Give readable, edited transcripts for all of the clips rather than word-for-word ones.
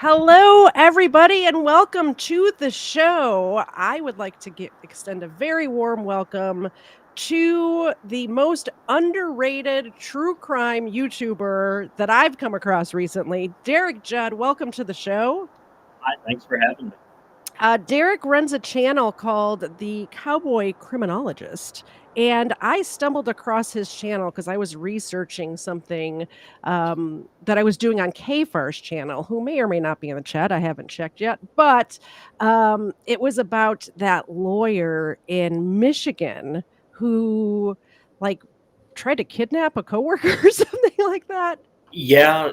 Hello, everybody, and welcome to the show. I would like to extend a very warm welcome to the most underrated true crime YouTuber that I've come across recently, Derek Judd. Welcome to the show. Hi, thanks for having me. Derek runs a channel called the Cowboy Criminologist, and I stumbled across his channel because I was researching something that I was doing on K-Far's channel, who may or may not be in the chat. I haven't checked yet, but it was about that lawyer in Michigan who, like, tried to kidnap a coworker or something like that. Yeah,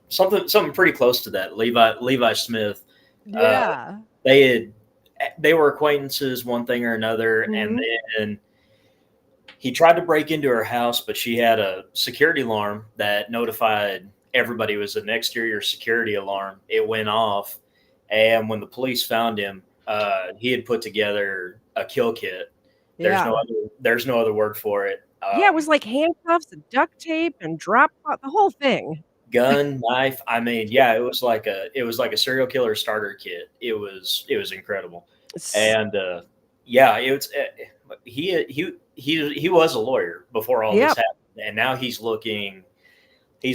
something pretty close to that. Levi Smith. Uh, Yeah. they they were acquaintances, one thing or another, and Mhm. then he tried to break into her house, but she had a security alarm that notified everybody it was an exterior security alarm. It went off, and when the police found him, he had put together a kill kit. Yeah. There's no other word for it. Yeah, it was like handcuffs and duct tape and the whole thing. Gun, knife. I mean, yeah, it was like a serial killer starter kit. It was incredible, S and yeah, he was a lawyer before all this Yep. happened, and now he's Ye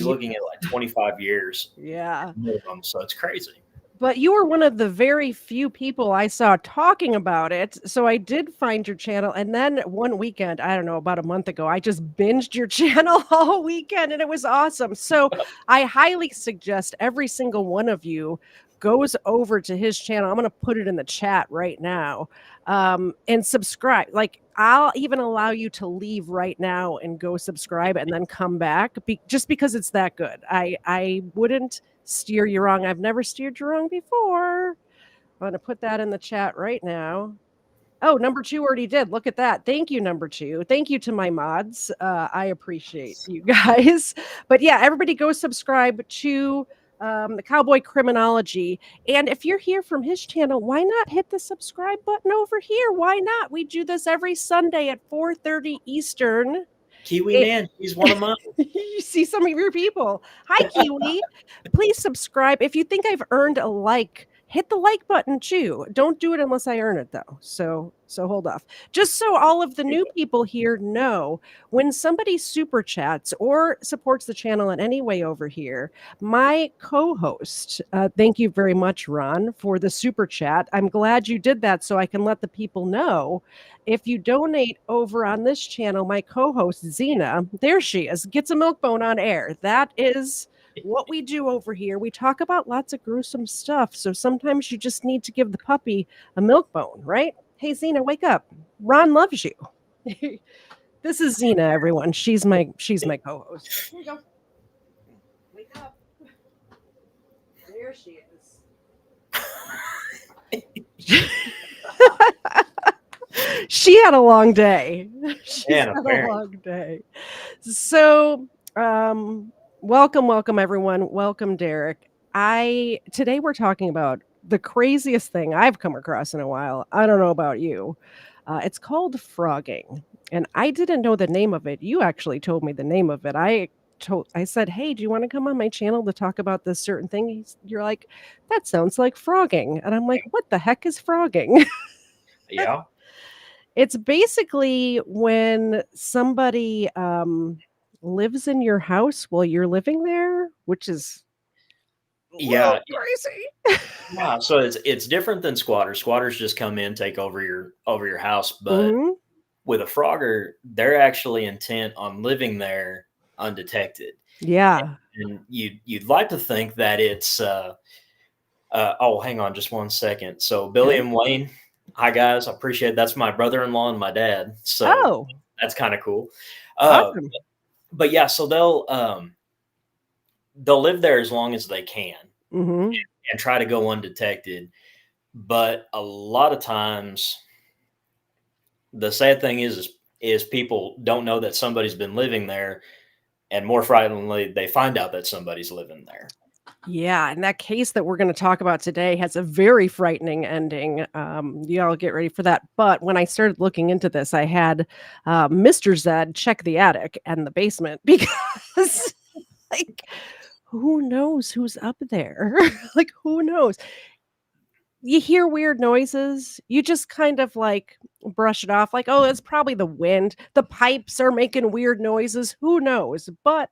looking at like 25 years Yeah. minimum. So it's crazy. But you were one of the very few people I saw talking about it, so I did find your channel, and then one weekend, I don't know, about a month ago, I just binged your channel all weekend, and it was awesome. So, I highly suggest every single one of you goes over to his channel. I'm gonna put it in the chat right now, and subscribe. Like, I'll even allow you to leave right now and go subscribe and then come back just because it's that good. I wouldn't steer you wrong. I've never steered you wrong before. I'm going to put that in the chat right now. Oh, number 2 already did. Look at that. Thank you, number 2. Thank you to my mods. I appreciate you guys. But yeah, everybody go subscribe to the Cowboy Criminology. And if you're here from his channel, why not hit the subscribe button over here? Why not? We do this every Sunday at 4:30 Eastern. Kiwi Man, he's one of mine. You see some of your people. Hi, Kiwi. Please subscribe. If you think I've earned a like, hit the like button too. Don't do it unless I earn it though. So hold off. Just so all of the new people here know, when somebody super chats or supports the channel in any way over here, my co-host, thank you very much, Ron, for the super chat. I'm glad you did that so I can let the people know. If you donate over on this channel, my co-host Xena, there she is, gets a milk bone on air. That is what we do over here. We talk about lots of gruesome stuff, so sometimes you just need to give the puppy a milk bone, right? Hey Xena, wake up. Ron loves you. This is Xena, everyone. She's my co-host. Here we go. Wake up. There she is. She had a long day. She's had a long day. So, welcome everyone. Welcome, Derek. Today we're talking about the craziest thing I've come across in a while. I don't know about you. It's called phrogging, and I didn't know the name of it. You actually told me the name of it. I said, "Hey, do you want to come on my channel to talk about this certain thing?" You're like, "That sounds like phrogging," and I'm like, "What the heck is phrogging?" Yeah. It's basically when somebody lives in your house while you're living there, which is a little Yeah. crazy. Yeah, so it's different than squatters. Squatters just come in, take over your house, but Mhm. with a frogger, they're actually intent on living there undetected. Yeah. And you'd like to think that it's oh, hang on just one second. So Billy Okay. and Wayne, hi guys, I appreciate it. That's my brother-in-law and my dad. So Oh, that's kind of cool. Uh, awesome. but yeah, so they'll live there as long as they can Mhm. and try to go undetected. But a lot of times the sad thing is people don't know that somebody's been living there, and more frighteningly, they find out that somebody's living there. Yeah, and that case that we're gonna talk about today has a very frightening ending. Y'all get ready for that. But when I started looking into this, I had Mr. Zed check the attic and the basement because, like, who knows who's up there? Like, who knows? You hear weird noises, you just kind of, like, brush it off like, "Oh, it's probably the wind. The pipes are making weird noises. Who knows?" But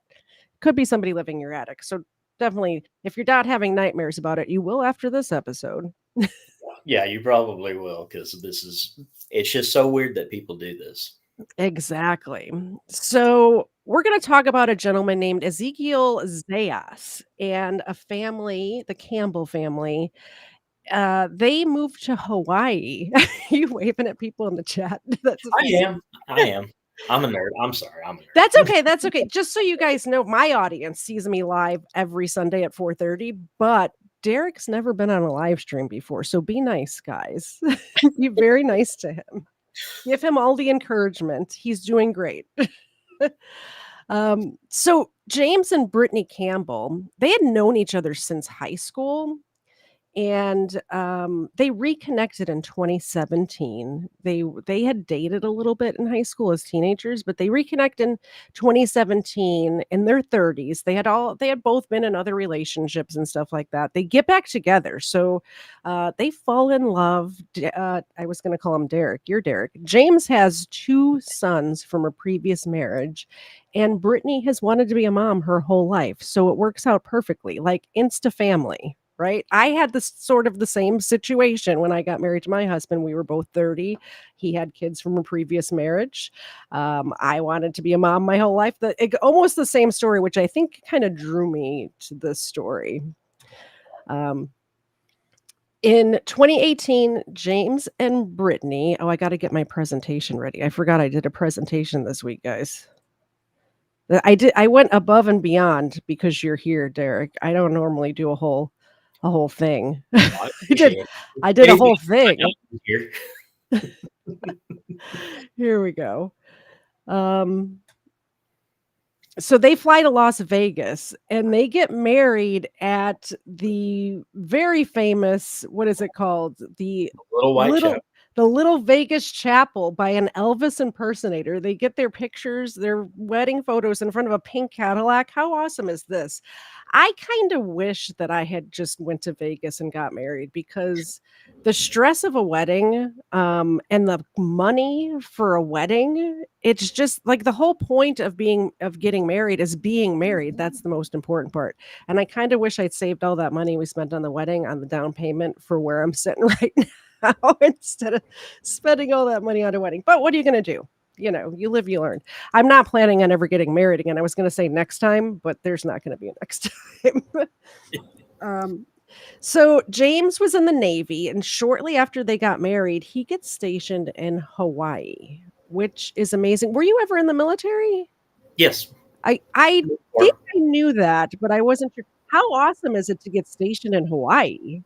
could be somebody living in your attic. So definitely, if you're not having nightmares about it, you will after this episode. Yeah, you probably will because it's just so weird that people do this. Exactly. So we're going to talk about a gentleman named Ezekiel Zayas and a family, the Campbell family. They moved to Hawaii. You waving at people in the chat? That's I amazing. am. I am. I'm a nerd. I'm sorry. I'm a That's nerd. okay. That's okay. Just so you guys know, my audience sees me live every Sunday at 4:30, but Derek's never been on a live stream before. So be nice, guys. Be very nice to him. Give him all the encouragement. He's doing great. So James and Brittany Campbell, they had known each other since high school. And, they reconnected in 2017. They had dated a little bit in high school as teenagers, but they reconnect in 2017 in their 30s. They had both been in other relationships and stuff like that. They get back together, so, they fall in love. I was gonna call him Derek. You're Derek. James has 2 sons from a previous marriage, and Brittany has wanted to be a mom her whole life, so it works out perfectly, like insta family. Right? I had this sort of the same situation when I got married to my husband. We were both 30. He had kids from a previous marriage. I wanted to be a mom my whole life. Almost the same story, which I think kind of drew me to this story. Um, in 2018, James and Brittany. Oh, I got to get my presentation ready. I forgot I did a presentation this week, guys. I did. I went above and beyond because you're here, Derek. I don't normally do a whole thing. I I did appreciate it. I did a Anything whole thing. here. Here we go. Um, so they fly to Las Vegas and they get married at the very famous, what is it called? Little white chap. Little the Little Vegas Chapel by an Elvis impersonator. They get their pictures, their wedding photos in front of a pink Cadillac. How awesome is this? I kind of wish that I had just went to Vegas and got married because the stress of a wedding, and the money for a wedding, it's just like the whole point of getting married is being married. That's the most important part. And I kind of wish I'd saved all that money we spent on the wedding on the down payment for where I'm sitting right now instead of spending all that money on a wedding. But what are you going to do? You know, you live, you learn. I'm not planning on ever getting married again. I was going to say next time, but there's not going to be a next time. um, so James was in the Navy, and shortly after they got married, he gets stationed in Hawaii, which is amazing. Were you ever in the military? Yes. I think Or I knew that, but I wasn't sure. How awesome is it to get stationed in Hawaii?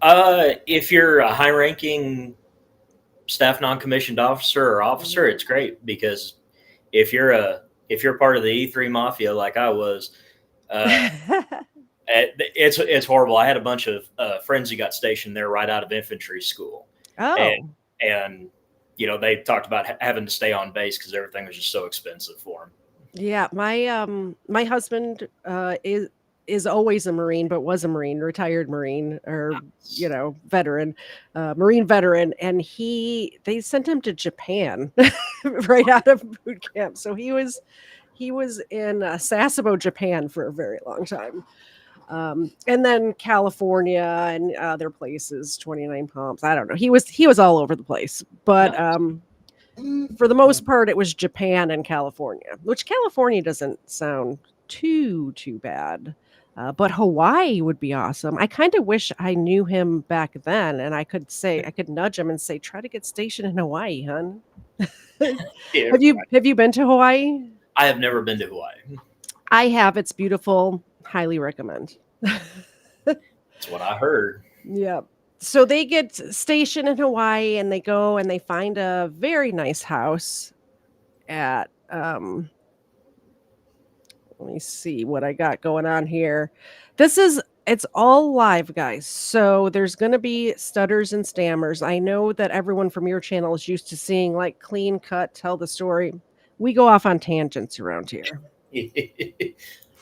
if you're a high-ranking staff non-commissioned officer or officer, it's great because if you're part of the E3 mafia like I was, uh, it's horrible. I had a bunch of friends who got stationed there right out of infantry school, and Oh, and they talked about having to stay on base because everything was just so expensive for them. yeah. My husband is always a Marine, but was a Marine, retired Marine, or veteran, Marine veteran, and they sent him to Japan right out of boot camp. So he was in Sasebo, Japan, for a very long time. And then California and other places, 29 Palms. I don't know. He was all over the place, but for the most part, it was Japan and California, which California doesn't sound too bad. But Hawaii would be awesome. I kind of wish I knew him back then, and I could nudge him and say, try to get stationed in Hawaii, hun. Yeah, Have you been to Hawaii? I have never been to Hawaii. I have. It's beautiful. Highly recommend. That's what I heard. Yeah. So they get stationed in Hawaii and they go and they find a very nice house at let me see what I got going on here. It's all live, guys. So there's going to be stutters and stammers. I know that everyone from your channel is used to seeing like clean cut, tell the story. We go off on tangents around here.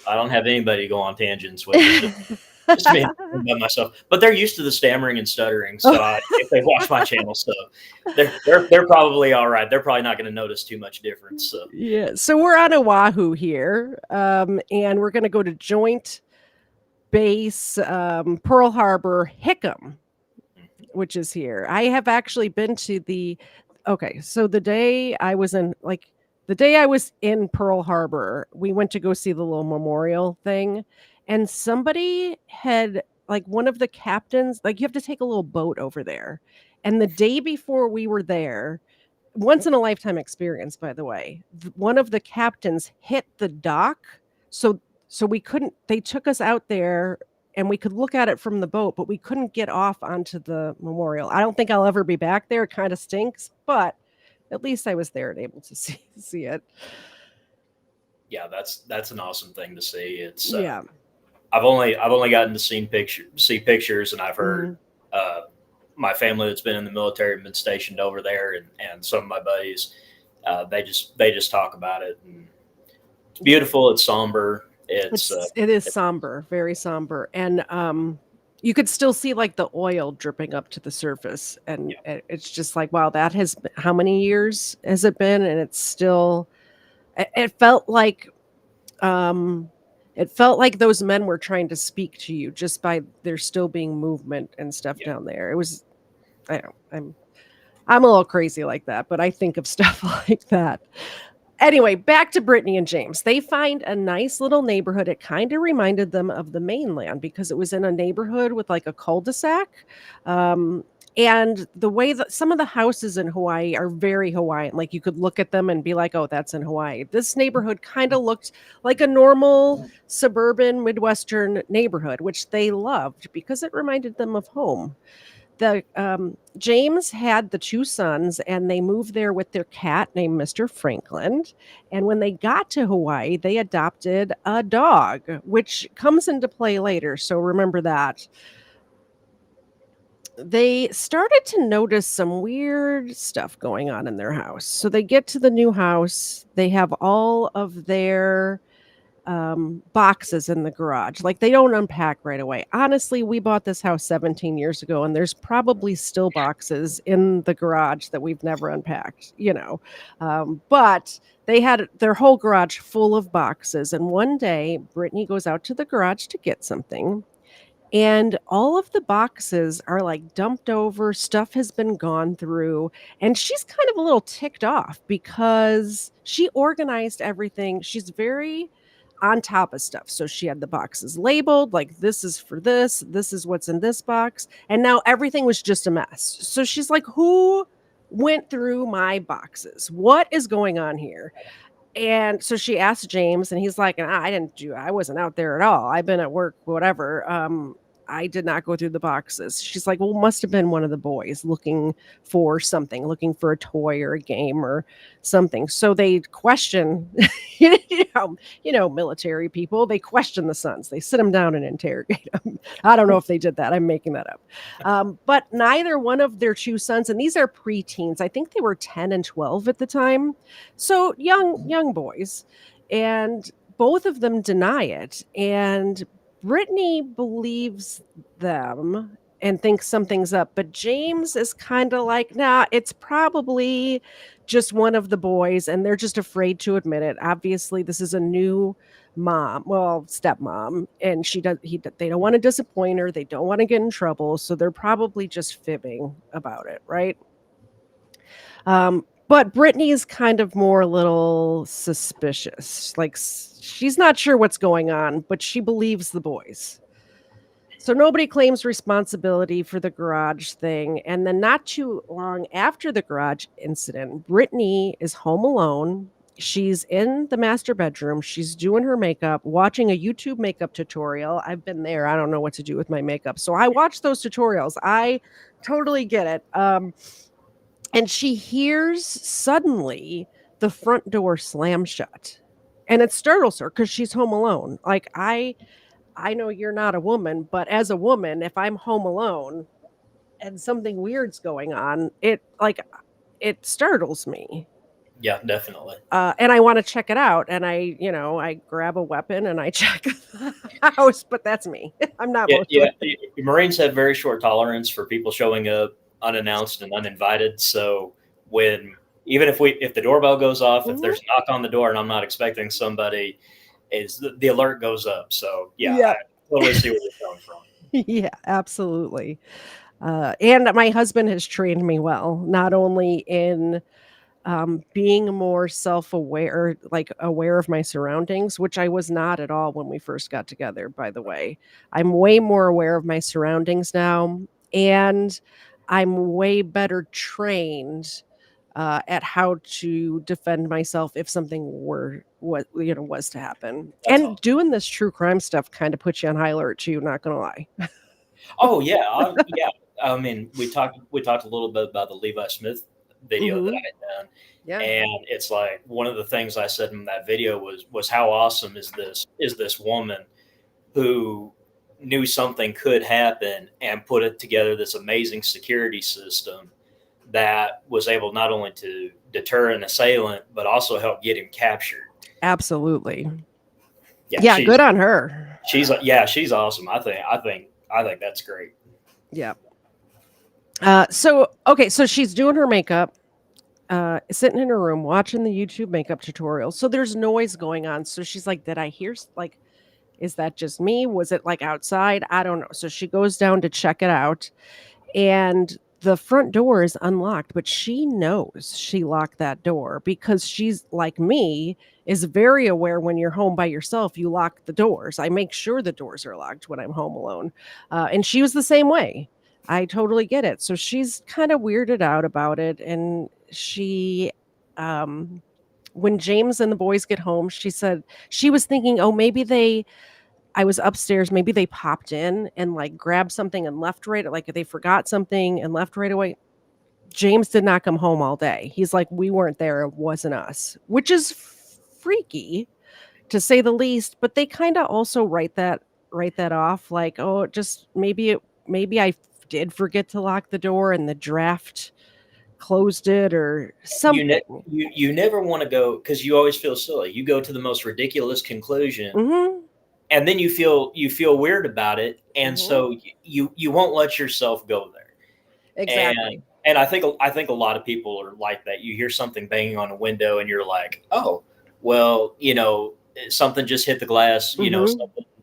I don't have anybody to go on tangents with. It's just me by myself. But they're used to the stammering and stuttering, so if they watch my channel, so they're probably all right. They're probably not going to notice too much difference. So Yeah, so we're on Oahu here, and we're gonna go to Joint Base, Pearl Harbor, Hickam, which is here. I have actually been to the okay, so the day I was in Pearl Harbor, we went to go see the little memorial thing, and somebody had like one of the captains, like you have to take a little boat over there. And the day before we were there, once in a lifetime experience, by the way, one of the captains hit the dock. So we couldn't, they took us out there and we could look at it from the boat, but we couldn't get off onto the memorial. I don't think I'll ever be back there. It kind of stinks, but at least I was there and able to see it. yeah, that's an awesome thing to see. It's Yeah. I've only gotten to see pictures, and I've Hmm. heard my family that's been in the military and been stationed over there, and some of my buddies, they just talk about it. And it's beautiful. It's somber. It is somber, very somber, and you could still see like the oil dripping up to the surface, and Yeah, it's just like wow, that has how many years has it been, and it's still. It felt like um, it felt like those men were trying to speak to you just by there still being movement and stuff yeah. down there. It was I don't I'm a little crazy like that, but I think of stuff like that. Anyway, back to Brittany and James. They find a nice little neighborhood. It kind of reminded them of the mainland because it was in a neighborhood with like a cul-de-sac. Um, and the way that some of the houses in Hawaii are very Hawaiian, like you could look at them and be like, oh, that's in Hawaii. This neighborhood kind of looked like a normal suburban Midwestern neighborhood, which they loved because it reminded them of home. The James had the two sons, and they moved there with their cat named Mr. Franklin. And when they got to Hawaii, they adopted a dog, which comes into play later. So remember that. They started to notice some weird stuff going on in their house. So they get to the new house. They have all of their boxes in the garage. Like they don't unpack right away. Honestly, we bought this house 17 years ago, and there's probably still boxes in the garage that we've never unpacked, you know. But they had their whole garage full of boxes. And one day, Brittany goes out to the garage to get something. And all of the boxes are like dumped over, stuff has been gone through, and she's kind of a little ticked off because she organized everything. She's very on top of stuff. So she had the boxes labeled, like this is for this is what's in this box. And now everything was just a mess. So she's like, who went through my boxes? What is going on here? And so she asked James, and he's like, I wasn't out there at all. I've been at work, whatever. I did not go through the boxes. She's like, well, it must have been one of the boys looking for something, looking for a toy or a game or something. So they question, you military people, they question the sons. They sit them down and interrogate them. I don't know if they did that. I'm making that up. But neither one of their two sons, and these are preteens, I think they were 10 and 12 at the time. So young boys, and both of them deny it. And Brittany believes them and thinks something's up, but James is kind of like, nah, it's probably just one of the boys, and they're just afraid to admit it. Obviously, this is a new mom, well, stepmom, and they don't want to disappoint her, they don't want to get in trouble, so they're probably just fibbing about it, right? But Brittany is kind of more a little suspicious. Like she's not sure what's going on, but she believes the boys. So nobody claims responsibility for the garage thing. And then not too long after the garage incident, Brittany is home alone. She's in the master bedroom. She's doing her makeup, watching a YouTube makeup tutorial. I've been there. I don't know what to do with my makeup. So I watch those tutorials. I totally get it. And she hears suddenly the front door slam shut. And it startles her because she's home alone. Like I know you're not a woman, but as a woman, if I'm home alone and something weird's going on, it startles me. Yeah, definitely. And I want to check it out. And I grab a weapon and I check the house, but that's me. I'm not Yeah, most yeah. women. Marines have very short tolerance for people showing up unannounced and uninvited. So when even if the doorbell goes off, if Mhm. there's a knock on the door and I'm not expecting somebody, is the alert goes up. So yeah, I Yep. totally see where you're coming from. Yeah, absolutely. And my husband has trained me well, not only in being more self-aware, like aware of my surroundings, which I was not at all when we first got together, by the way. I'm way more aware of my surroundings now, and I'm way better trained at how to defend myself if something was to happen. That's And awesome. doing this true crime stuff kind of puts you on high alert too, not gonna lie. Oh yeah, yeah. I mean, we talked a little bit about the Levi Smith video that Mhm. I had done, Yeah. and it's like one of the things I said in that video was how awesome is this woman who knew something could happen and put it together this amazing security system that was able not only to deter an assailant but also help get him captured. Absolutely. Yeah, Yeah, good on her. she's awesome. I think that's great. Yeah. So she's doing her makeup, sitting in her room watching the YouTube makeup tutorial. So there's noise going on. So she's like, "Did I hear like is that just me? Was it like outside? I don't know." So she goes down to check it out and the front door is unlocked, but she knows she locked that door because she's like me, is very aware when you're home by yourself, you lock the doors. I make sure the doors are locked when I'm home alone. And she was the same way. I totally get it. So she's kind of weirded out about it. And um, when James and the boys get home, she said she was thinking, oh, I was upstairs, maybe they popped in and, like, grabbed something and left like, they forgot something and left right away. James did not come home all day. He's like, "We weren't there, it wasn't us," which is freaky, to say the least, but they kinda also write that off, like, "Oh, just maybe I did forget to lock the door and the draft closed it," or something. You never want to go because you always feel silly. You go to the most ridiculous conclusion, Mhm, and then you feel weird about it, and mhm. so you won't let yourself go there. And Exactly. I think a lot of people are like that. You hear something banging on a window, and you're like, oh, well, something just hit the glass. Mhm.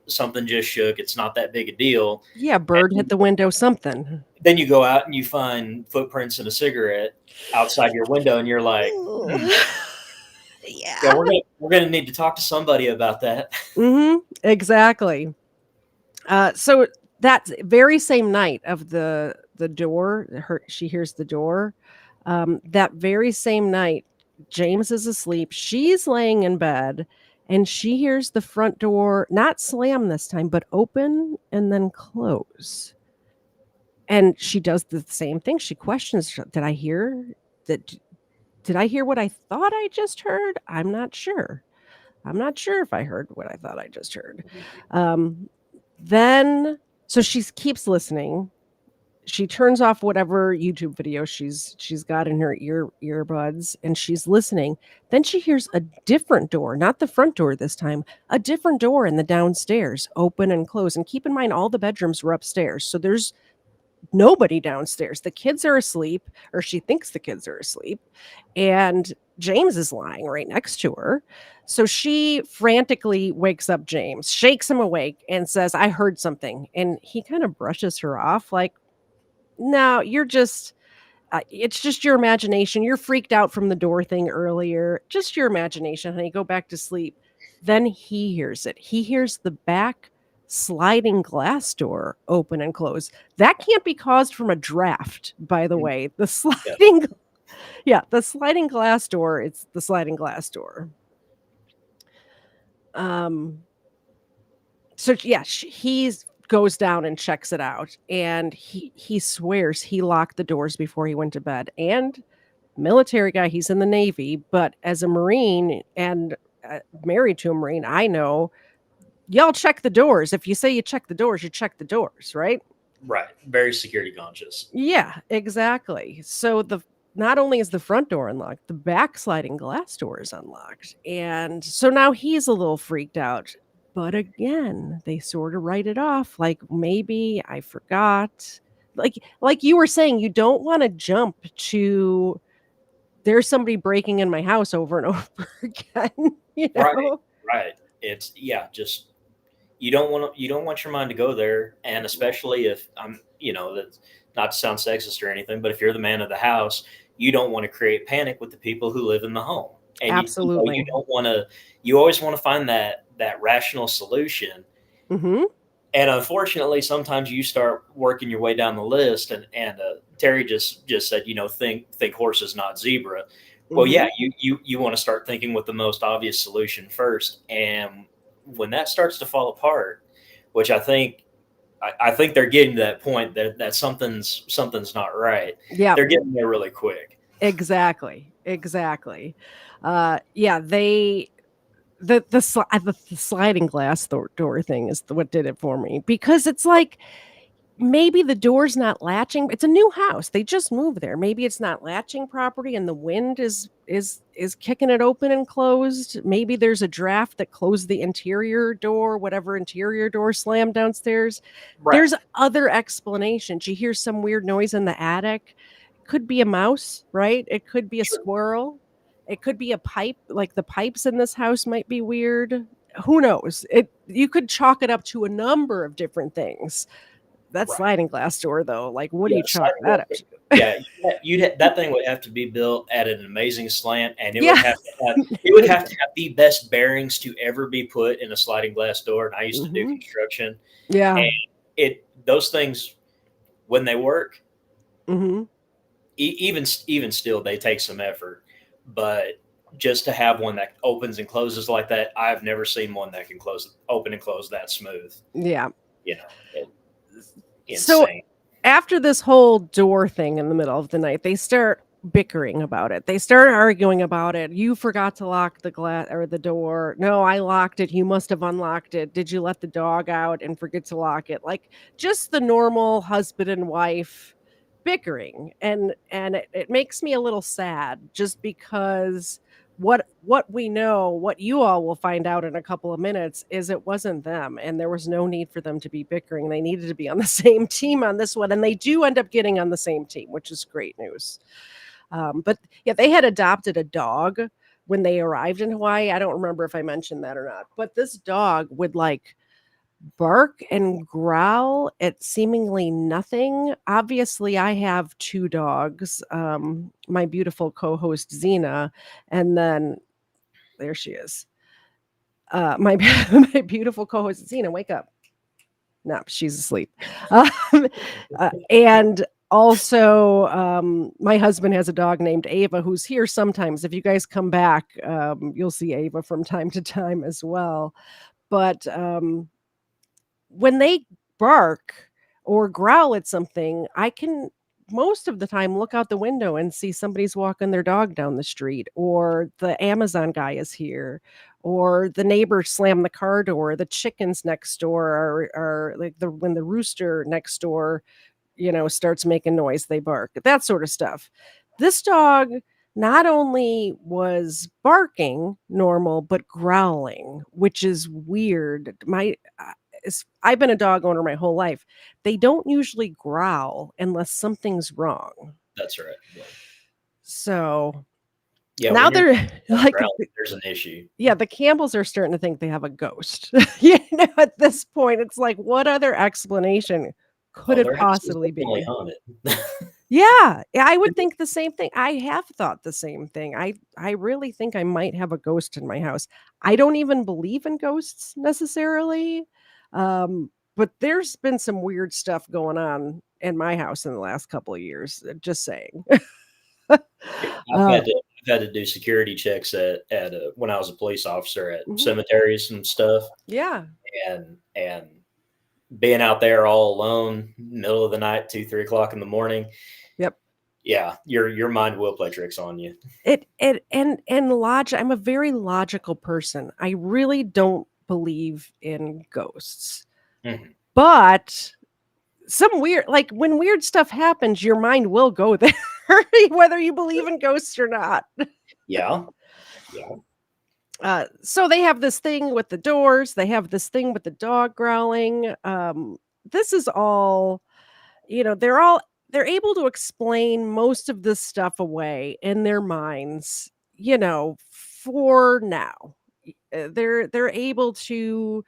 Something just shook. It's not that big a deal. Yeah, And bird hit the window, something. then you go out and you find footprints in a cigarette outside your window, and you're like, Ooh. yeah, Yeah. we're gonna need to talk to somebody about that. Mhm, exactly. So that very same night of the door, she hears the door, that very same night, James is asleep, she's laying in bed, and she hears the front door not slam this time, but open and then close. And she does the same thing, she questions, "Did I hear that did I hear what I thought I just heard? I'm not sure." I'm not sure if I heard what I thought I just heard. Um, then so keeps listening. She turns off whatever YouTube video she's got in her earbuds and she's listening. Then she hears a different door, not the front door this time, a different door in the downstairs open and close. And keep in mind all the bedrooms were upstairs. So there's nobody downstairs. The kids are asleep, or she thinks the kids are asleep, and James is lying right next to her. So she frantically wakes up James, shakes him awake, and says, "I heard something." And he kind of brushes her off, like, "No, it's just your imagination. You're freaked out from the door thing earlier. Just your imagination, honey. Go back to sleep." Then he hears it. He hears the back sliding glass door open and close. That can't be caused from a draft, by the way. The Yeah. sliding yeah, the sliding glass door, it's the sliding glass door. Um, so yeah, he's goes down and checks it out, and he swears he locked the doors before he went to bed, and military guy, he's in the Navy, but as a Marine and, married to a Marine, I know y'all check the doors. If you say you check the doors, you check the doors, right? Right. Very security conscious. Yeah, exactly. So not only is the front door unlocked, the back sliding glass door is unlocked. And so now he's a little freaked out. But again, they sort of write it off like maybe I forgot. Like you were saying, you don't want to jump to there's somebody breaking in my house over and over again, you Right, know? right. It's yeah, just you don't want your mind to go there, and especially if that's not to sound sexist or anything, but if you're the man of the house, you don't want to create panic with the people who live in the home, and you Absolutely. don't want to. You always want to find that rational solution, Mhm. and unfortunately, sometimes you start working your way down the list, and Terry just said, think horses, not zebra. Well, yeah, Mhm. you want to start thinking with the most obvious solution first, and when that starts to fall apart, which I think they're getting to that point that something's not right. Yeah. They're getting there really quick. Exactly. Exactly. Yeah, the sliding glass door thing is what did it for me because it's like maybe the door's not latching. It's a new house. They just moved there. Maybe it's not latching properly and the wind is kicking it open and closed. Maybe there's a draft that closed the interior door, whatever interior door slammed downstairs. Right. There's other explanations. You hear some weird noise in the attic. Could be a mouse, right? It could be a Sure. squirrel. It could be a pipe. Like the pipes in this house might be weird. Who knows? It you could chalk it up to a number of different things. That Right. sliding glass door though, like, what do Yeah. you chalk Sliding that up glass. to? Yeah. That thing would have to be built at an amazing slant, and Yeah. it would have to have the best bearings to ever be put in a sliding glass door. And I used to do Mhm. construction, Yeah. and those things when they work, Mhm. even still, they take some effort. But just to have one that opens and closes like that, I've never seen one that can open and close that smooth. Yeah. It, So insane. after this whole door thing in the middle of the night, they start bickering about it. They start arguing about it. You forgot to lock the glass or the door. No, I locked it. You must have unlocked it. Did you let the dog out and forget to lock it? Like just the normal husband and wife bickering. And it makes me a little sad just because what we know, what you all will find out in a couple of minutes is it wasn't them and there was no need for them to be bickering. They needed to be on the same team on this one and they do end up getting on the same team, which is great news. But yeah, they had adopted a dog when they arrived in Hawaii. I don't remember if I mentioned that or not, but this dog would like bark and growl at seemingly nothing. Obviously, I have 2 dogs, my beautiful co-host Xena, and then there she is. My my beautiful co-host Xena, wake up. No, she's asleep. Um, and also, my husband has a dog named Ava who's here sometimes. If you guys come back, you'll see Ava from time to time as well. But when they bark or growl at something, I can most of the time look out the window and see somebody's walking their dog down the street, or the Amazon guy is here, or the neighbor slammed the car door. The chickens next door are like when the rooster next door, starts making noise, they bark, that sort of stuff. This dog not only was barking normal, but growling, which is weird. I've been a dog owner my whole life. They don't usually growl unless something's wrong. That's right. Yeah. So Yeah. now When your they're dog like, growls, there's an issue. yeah, the Campbells are starting to think they have a ghost. At this point, it's like, what other explanation could Oh, it their house is possibly definitely be? haunted. Yeah, I would think the same thing. I have thought the same thing. I really think I might have a ghost in my house. I don't even believe in ghosts necessarily, but there's been some weird stuff going on in my house in the last couple of years. Just saying. Yeah, uh, I've had to do security checks at when I was a police officer at mhm, cemeteries and stuff, yeah, and being out there all alone, middle of the night, 2, 3 o'clock in the morning. yep. Yeah, your mind will play tricks on you. It and logic. I'm a very logical person. I really don't believe in ghosts, Mhm. but some weird like when weird stuff happens, your mind will go there. whether you believe in ghosts or not. Yeah. Yeah. So they have this thing with the doors. They have this thing with the dog growling. This is all, they're able to explain most of this stuff away in their minds, for now. They're able to,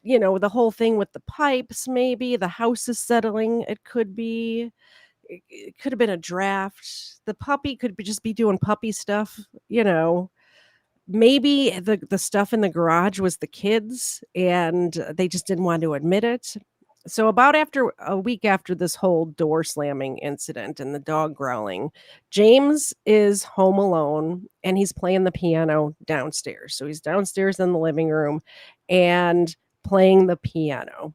the whole thing with the pipes, maybe the house is settling. It could be. It could have been a draft. The puppy could just be doing puppy stuff, maybe the stuff in the garage was the kids and they just didn't want to admit it. So about after a week after this whole door slamming incident and the dog growling, James is home alone and he's playing the piano downstairs. So he's downstairs in the living room and playing the piano.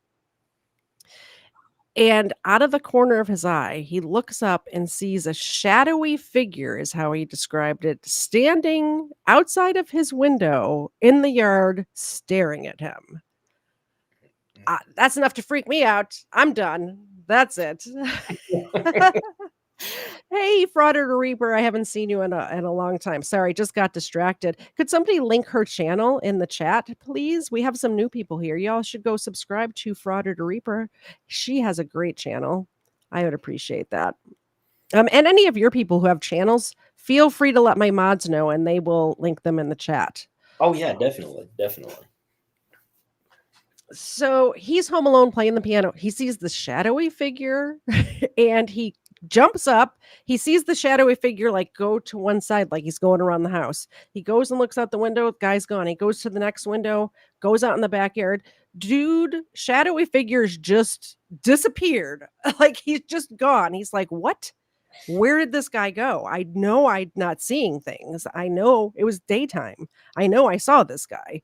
And out of the corner of his eye, he looks up and sees a shadowy figure, is how he described it, standing outside of his window in the yard, staring at him. That's enough to freak me out. I'm done. That's it. Hey, Frauder Reaper, I haven't seen you in a long time. Sorry, just got distracted. Could somebody link her channel in the chat, please? We have some new people here. Y'all should go subscribe to Frauder Reaper. She has a great channel. I would appreciate that. And any of your people who have channels, feel free to let my mods know, and they will link them in the chat. Oh yeah, definitely, definitely. So he's home alone playing the piano. He sees the shadowy figure and he jumps up. He sees the shadowy figure like go to one side, like he's going around the house. He goes and looks out the window. Guy's gone. He goes to the next window, goes out in the backyard. Dude, shadowy figures just disappeared. Like he's just gone. He's like, what? Where did this guy go? I know I'm not seeing things. I know it was daytime. I know I saw this guy.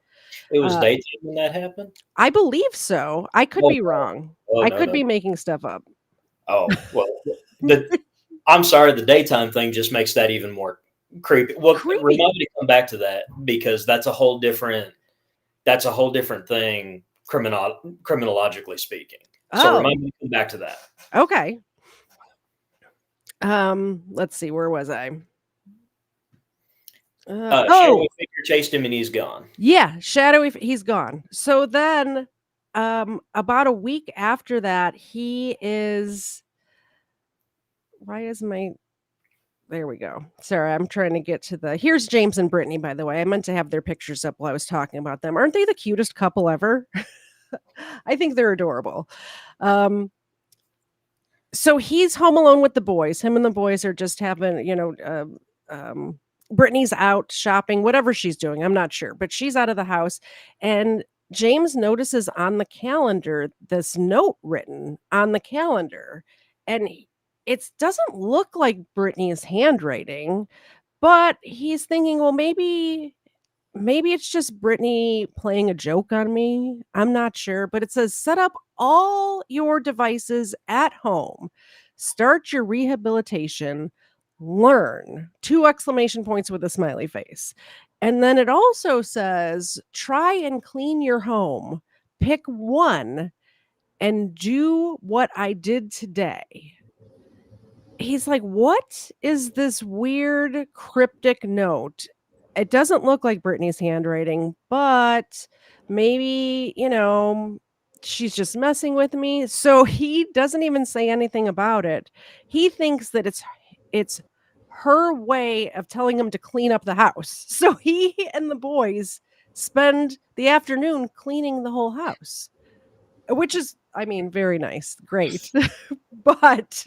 It was daytime when that happened? I believe so. I could be wrong. Oh, I no, could no. be making stuff up. Oh, well, I'm sorry, the daytime thing just makes that even more creepy. Well, Creepy. remind me to come back to that because that's a whole different thing, criminologically speaking. So remind me to come back to that. Okay. Let's see, where was I? Shadowy figure chased him and he's gone. Yeah, he's gone. So then, about a week after that, he is. Why is my? There we go. Sorry, I'm trying to get to the. Here's James and Brittany, by the way. I meant to have their pictures up while I was talking about them. Aren't they the cutest couple ever? I think they're adorable. So he's home alone with the boys. Him and the boys are just having, Brittany's out shopping, whatever she's doing. I'm not sure, but she's out of the house. And James notices on the calendar this note written on the calendar. And it doesn't look like Brittany's handwriting, but he's thinking, well, maybe it's just Brittany playing a joke on me. I'm not sure, but it says set up all your devices at home. Start your rehabilitation. Learn. 2 exclamation points with a smiley face. And then it also says try and clean your home. Pick one and do what I did today. He's like, what is this weird cryptic note? It doesn't look like Brittany's handwriting, but maybe, she's just messing with me. So he doesn't even say anything about it. He thinks that it's her way of telling him to clean up the house. So he and the boys spend the afternoon cleaning the whole house, which is, very nice. Great. But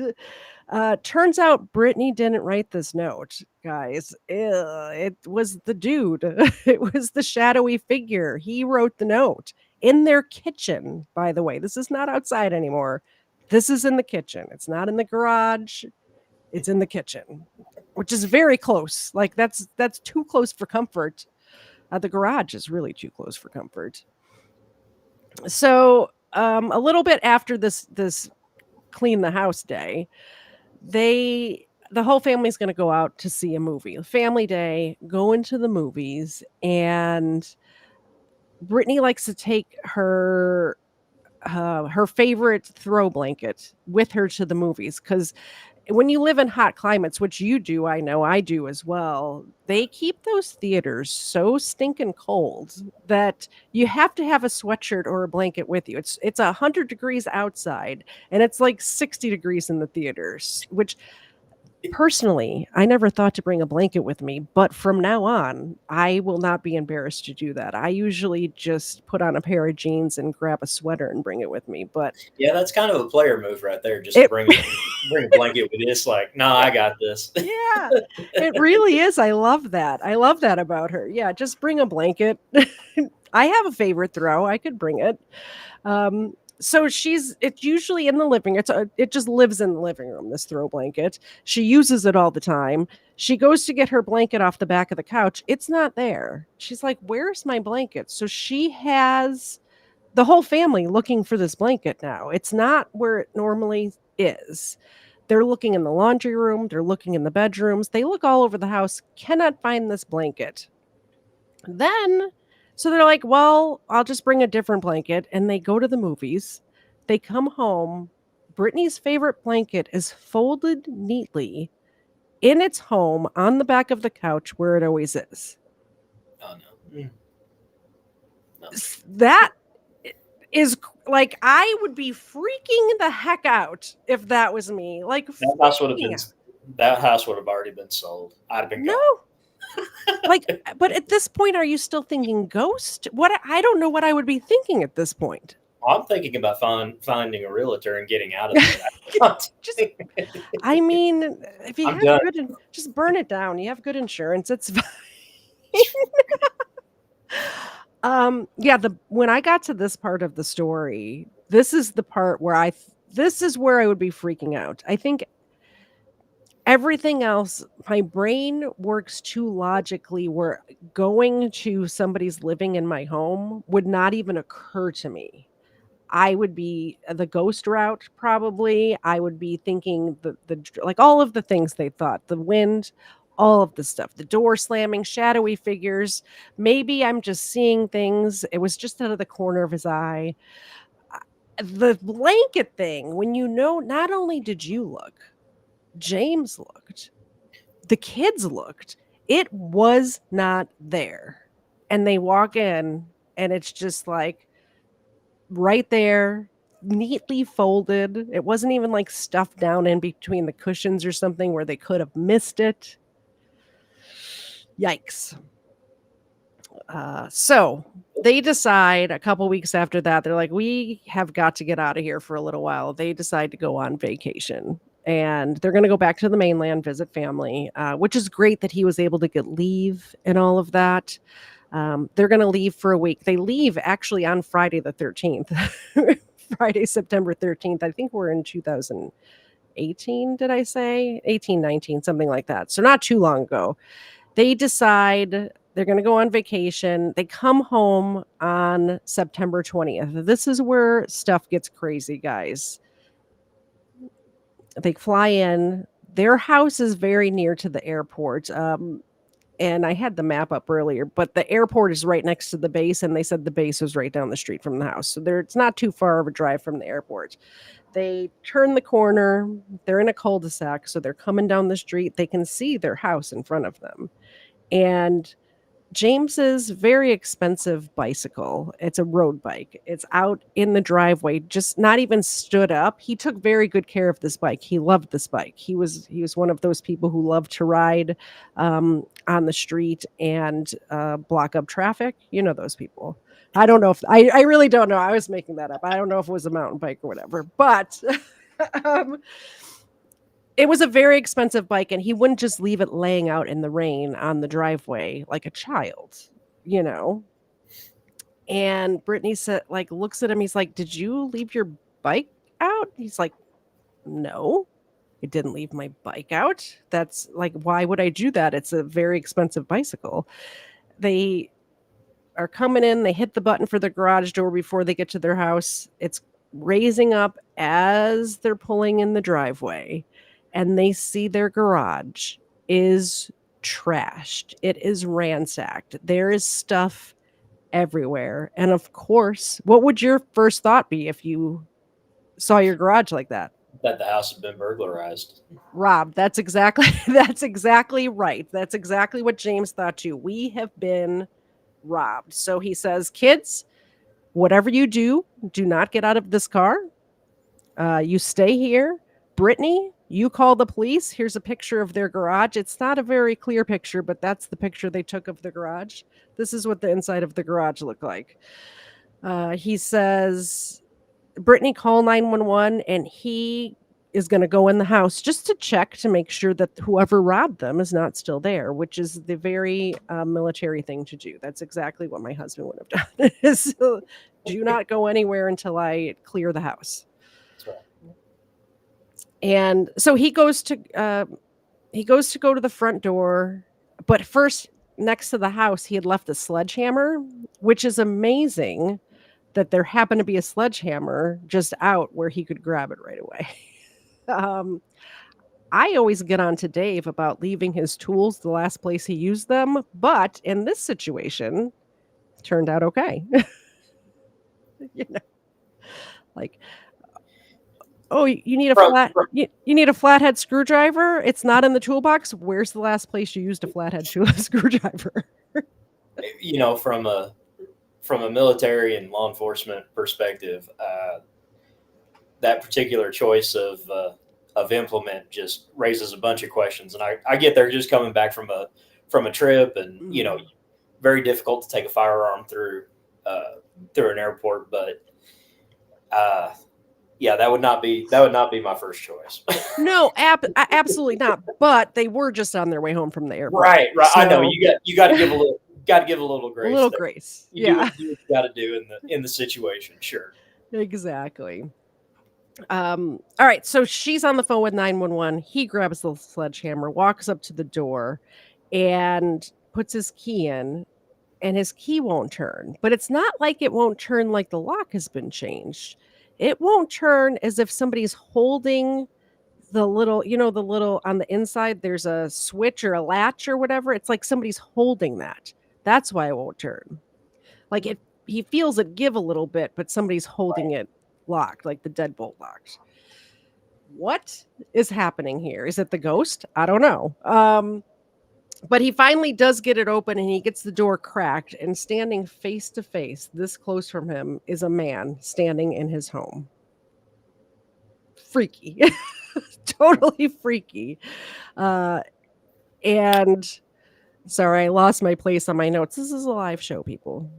turns out Brittany didn't write this note, guys. It was the dude. It was the shadowy figure. He wrote the note in their kitchen, by the way. This is not outside anymore. This is in the kitchen. It's not in the garage. It's in the kitchen, which is very close. Like that's too close for comfort. The garage is really too close for comfort. So a little bit after this clean the house day, the whole family's going to go out to see a movie. Family day, go into the movies, and Brittany likes to take her favorite throw blanket with her to the movies because when you live in hot climates, which you do, I know I do as well, they keep those theaters so stinking cold that you have to have a sweatshirt or a blanket with you. It's 100 degrees outside and it's like 60 degrees in the theaters, which personally, I never thought to bring a blanket with me, but from now on, I will not be embarrassed to do that. I usually just put on a pair of jeans and grab a sweater and bring it with me, but Yeah, that's kind of a player move right there. Just it bring a blanket with you. It's like, no, I got this. yeah, it really is. I love that. I love that about her. Yeah, just bring a blanket. I have a favorite throw. I could bring it. So it's usually in the living. It just lives in the living room. This throw blanket. She uses it all the time. She goes to get her blanket off the back of the couch. It's not there. She's like, "Where's my blanket?" So she has the whole family looking for this blanket now. It's not where it normally is. They're looking in the laundry room, they're looking in the bedrooms, they look all over the house, cannot find this blanket. Then, so they're like, well, I'll just bring a different blanket. And they go to the movies. They come home. Brittany's favorite blanket is folded neatly in its home on the back of the couch where it always is. Oh no. No. That is like, I would be freaking the heck out if that was me. Like, That house would have freaking been out. that house would have already been sold. I'd have been No, gone. like, but at this point, are you still thinking ghost? What? I don't know what I would be thinking at this point. I'm thinking about finding a realtor and getting out of there. Just, I mean, if you I'm have done. just burn it down. You have good insurance. It's fine. Yeah, when I got to this part of the story, this is the part where this is where I would be freaking out. I think everything else, my brain works too logically where going to somebody's living in my home would not even occur to me. I would be the ghost route probably. I would be thinking like all of the things they thought, the wind, all of the stuff, the door slamming, shadowy figures. Maybe I'm just seeing things. It was just out of the corner of his eye. The blanket thing, when not only did you look, James looked, the kids looked, it was not there. And they walk in and it's just like, right there, neatly folded. It wasn't even like stuffed down in between the cushions or something where they could have missed it. Yikes. So they decide a couple weeks after that, they're like, we have got to get out of here for a little while. They decide to go on vacation and they're going to go back to the mainland, visit family, which is great that he was able to get leave and all of that. They're going to leave for a week. They leave actually on Friday the 13th, Friday, September 13th. I think we're in 2018, did I say? 18, 19, something like that. So not too long ago. They decide they're going to go on vacation. They come home on September 20th. This is where stuff gets crazy, guys. They fly in. Their house is very near to the airport. And I had the map up earlier, but the airport is right next to the base, and they said the base was right down the street from the house. So it's not too far of a drive from the airport. They turn the corner. They're in a cul-de-sac, so they're coming down the street. They can see their house in front of them. And James's very expensive bicycle. It's a road bike. It's out in the driveway, just not even stood up. He took very good care of this bike. He loved this bike. He was one of those people who love to ride on the street and block up traffic. You know those people. I don't know if I really don't know. I was making that up. I don't know if it was a mountain bike or whatever, but it was a very expensive bike, and he wouldn't just leave it laying out in the rain on the driveway like a child, you know? And Brittany said, like, looks at him. He's like, did you leave your bike out? He's like, no, I didn't leave my bike out. That's like, why would I do that? It's a very expensive bicycle. They are coming in. They hit the button for the garage door before they get to their house. It's raising up as they're pulling in the driveway. And they see their garage is trashed. It is ransacked. There is stuff everywhere. And of course, what would your first thought be if you saw your garage like that? That the house had been burglarized. Rob, that's exactly that's exactly right. That's exactly what James thought too. We have been robbed. So he says, "Kids, whatever you do not get out of this car. You stay here. Brittany, you call the police. Here's a picture of their garage. It's not a very clear picture, but that's the picture they took of the garage. This is what the inside of the garage looked like." He says, "Brittany, call 911, and he is going to go in the house just to check to make sure that whoever robbed them is not still there," which is the very military thing to do. That's exactly what my husband would have done. Is, do not go anywhere until I clear the house. That's right. And so he goes to go to the front door, but first next to the house he had left a sledgehammer, which is amazing that there happened to be a sledgehammer just out where he could grab it right away. um, I always get on to Dave about leaving his tools the last place he used them, but in this situation, turned out okay. You know, like, oh, you need a From, flat from you need a flathead screwdriver. It's not in the toolbox. Where's the last place you used a flathead screwdriver? from a military and law enforcement perspective, that particular choice of implement just raises a bunch of questions. And I get they're just coming back from a trip, and very difficult to take a firearm through an airport. But yeah, that would not be my first choice. No, absolutely not. But they were just on their way home from the airport. Right. So, I know you got to give a little grace. A little there. grace. You do what you got to do in the situation. Sure. Exactly. All right. So she's on the phone with 911. He grabs the sledgehammer, walks up to the door, and puts his key in. And his key won't turn. But it's not like it won't turn like the lock has been changed. It won't turn as if somebody's holding the little on the inside, there's a switch or a latch or whatever. It's like somebody's holding that. That's why it won't turn. Like he feels it give a little bit, but somebody's holding it locked, like the deadbolt locked. What is happening here? Is it the ghost? I don't know. But he finally does get it open, and he gets the door cracked, and standing face to face, this close from him, is a man standing in his home. Freaky. Totally freaky. And sorry, I lost my place on my notes. This is a live show, people.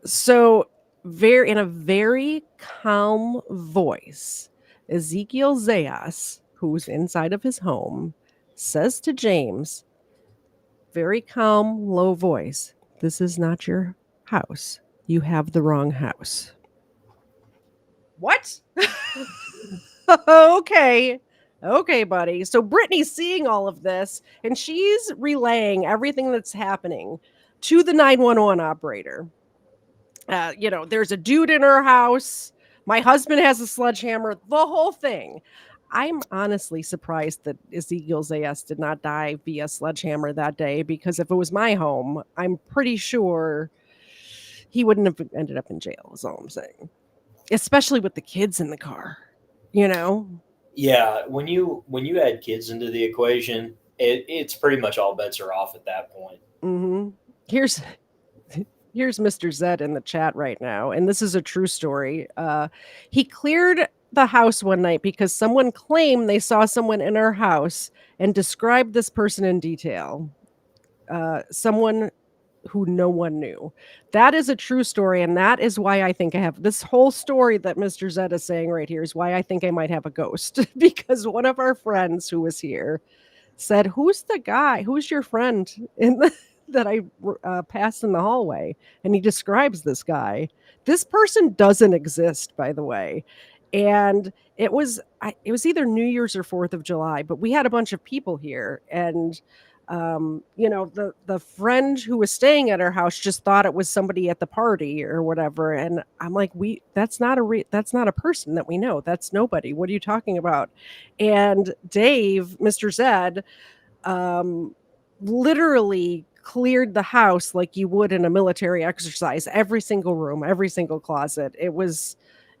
So, in a very calm voice, Ezekiel Zayas, who's inside of his home, says to James, very calm, low voice, "This is not your house. You have the wrong house." What? Okay. Okay, buddy. So Brittany's seeing all of this, and she's relaying everything that's happening to the 911 operator. There's a dude in her house. My husband has a sledgehammer, the whole thing. I'm honestly surprised that Ezekiel Zayas did not die via sledgehammer that day, because if it was my home, I'm pretty sure he wouldn't have ended up in jail, is all I'm saying. Especially with the kids in the car, Yeah, when you add kids into the equation, it's pretty much all bets are off at that point. Mm-hmm. Here's Mr. Zed in the chat right now, and this is a true story. He cleared the house one night because someone claimed they saw someone in our house and described this person in detail. Someone who no one knew. That is a true story, and that is why I think I have this whole story that Mr. Zed is saying right here is why I think I might have a ghost. Because one of our friends who was here said, "Who's the guy? Who's your friend that I passed in the hallway?" And he describes this guy. This person doesn't exist, by the way. And it was either New Year's or 4th of July, but we had a bunch of people here, and the friend who was staying at our house just thought it was somebody at the party or whatever. And I'm like, that's not a person that we know. That's nobody. What are you talking about? And Dave, Mr. Zed, literally cleared the house like you would in a military exercise, every single room, every single closet. It was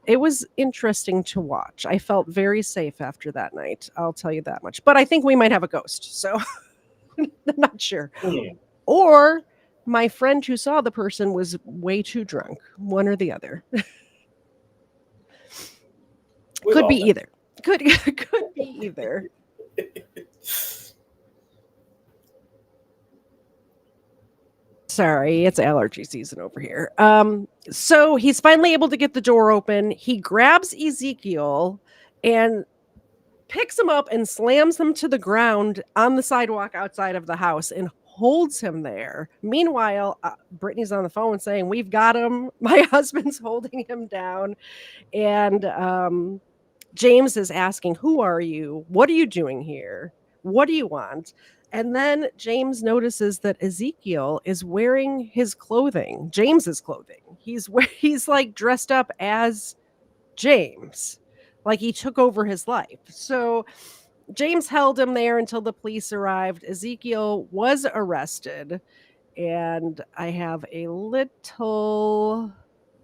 it was interesting to watch. I felt very safe after that night, I'll tell you that much. But I think we might have a ghost, so I'm not sure. Hmm. Or my friend who saw the person was way too drunk, one or the other. We've Could be all been. either. Could could be either. Sorry, it's allergy season over here. So he's finally able to get the door open. He grabs Ezekiel and picks him up and slams him to the ground on the sidewalk outside of the house and holds him there. Meanwhile, Brittany's on the phone saying, "We've got him." My husband's holding him down, and James is asking, "Who are you? What are you doing here? What do you want?" And then James notices that Ezekiel is wearing his clothing, James's clothing. He's like dressed up as James, like he took over his life. So James held him there until the police arrived. Ezekiel was arrested, and I have a little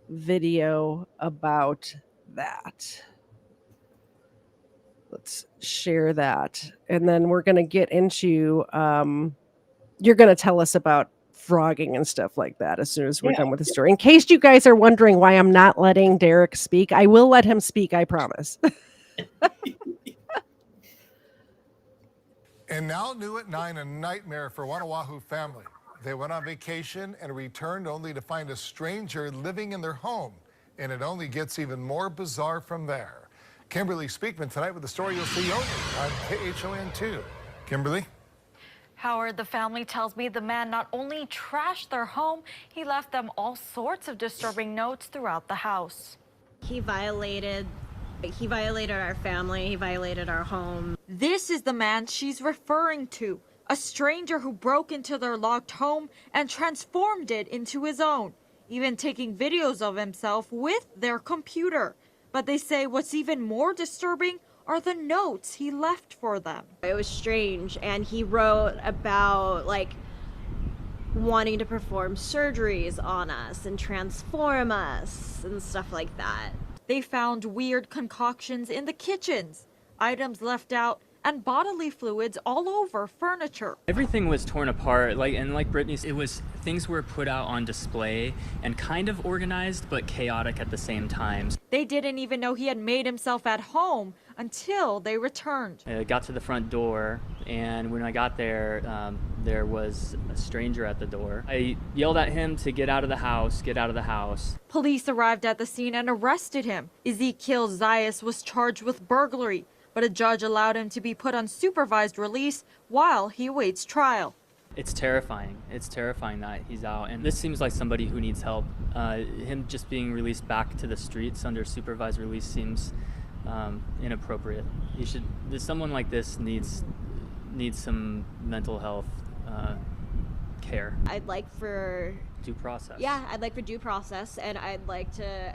video about that. Let's share that. And then we're going to get into, you're going to tell us about frogging and stuff like that as soon as we're Yeah. done with the story. In case you guys are wondering why I'm not letting Derek speak, I will let him speak, I promise. And now new at 9, a nightmare for one Oahu family. They went on vacation and returned only to find a stranger living in their home. And it only gets even more bizarre from there. Kimberly Speakman tonight with the story you'll see only on KHON2. Kimberly? Howard, the family tells me the man not only trashed their home, he left them all sorts of disturbing notes throughout the house. He violated our family, he violated our home. This is the man she's referring to, a stranger who broke into their locked home and transformed it into his own, even taking videos of himself with their computer. But they say what's even more disturbing are the notes he left for them. It was strange, and he wrote about wanting to perform surgeries on us and transform us and stuff like that. They found weird concoctions in the kitchens, items left out, and bodily fluids all over furniture. Everything was torn apart, like Brittany said, things were put out on display and kind of organized, but chaotic at the same time. They didn't even know he had made himself at home until they returned. I got to the front door, and when I got there, there was a stranger at the door. I yelled at him to get out of the house, get out of the house. Police arrived at the scene and arrested him. Ezekiel Zayas was charged with burglary, but a judge allowed him to be put on supervised release while he awaits trial. It's terrifying. It's terrifying that he's out, and this seems like somebody who needs help. Him just being released back to the streets under supervised release seems inappropriate. Someone like this needs some mental health care. I'd like for Due process. Yeah, I'd like for due process, and I'd like to,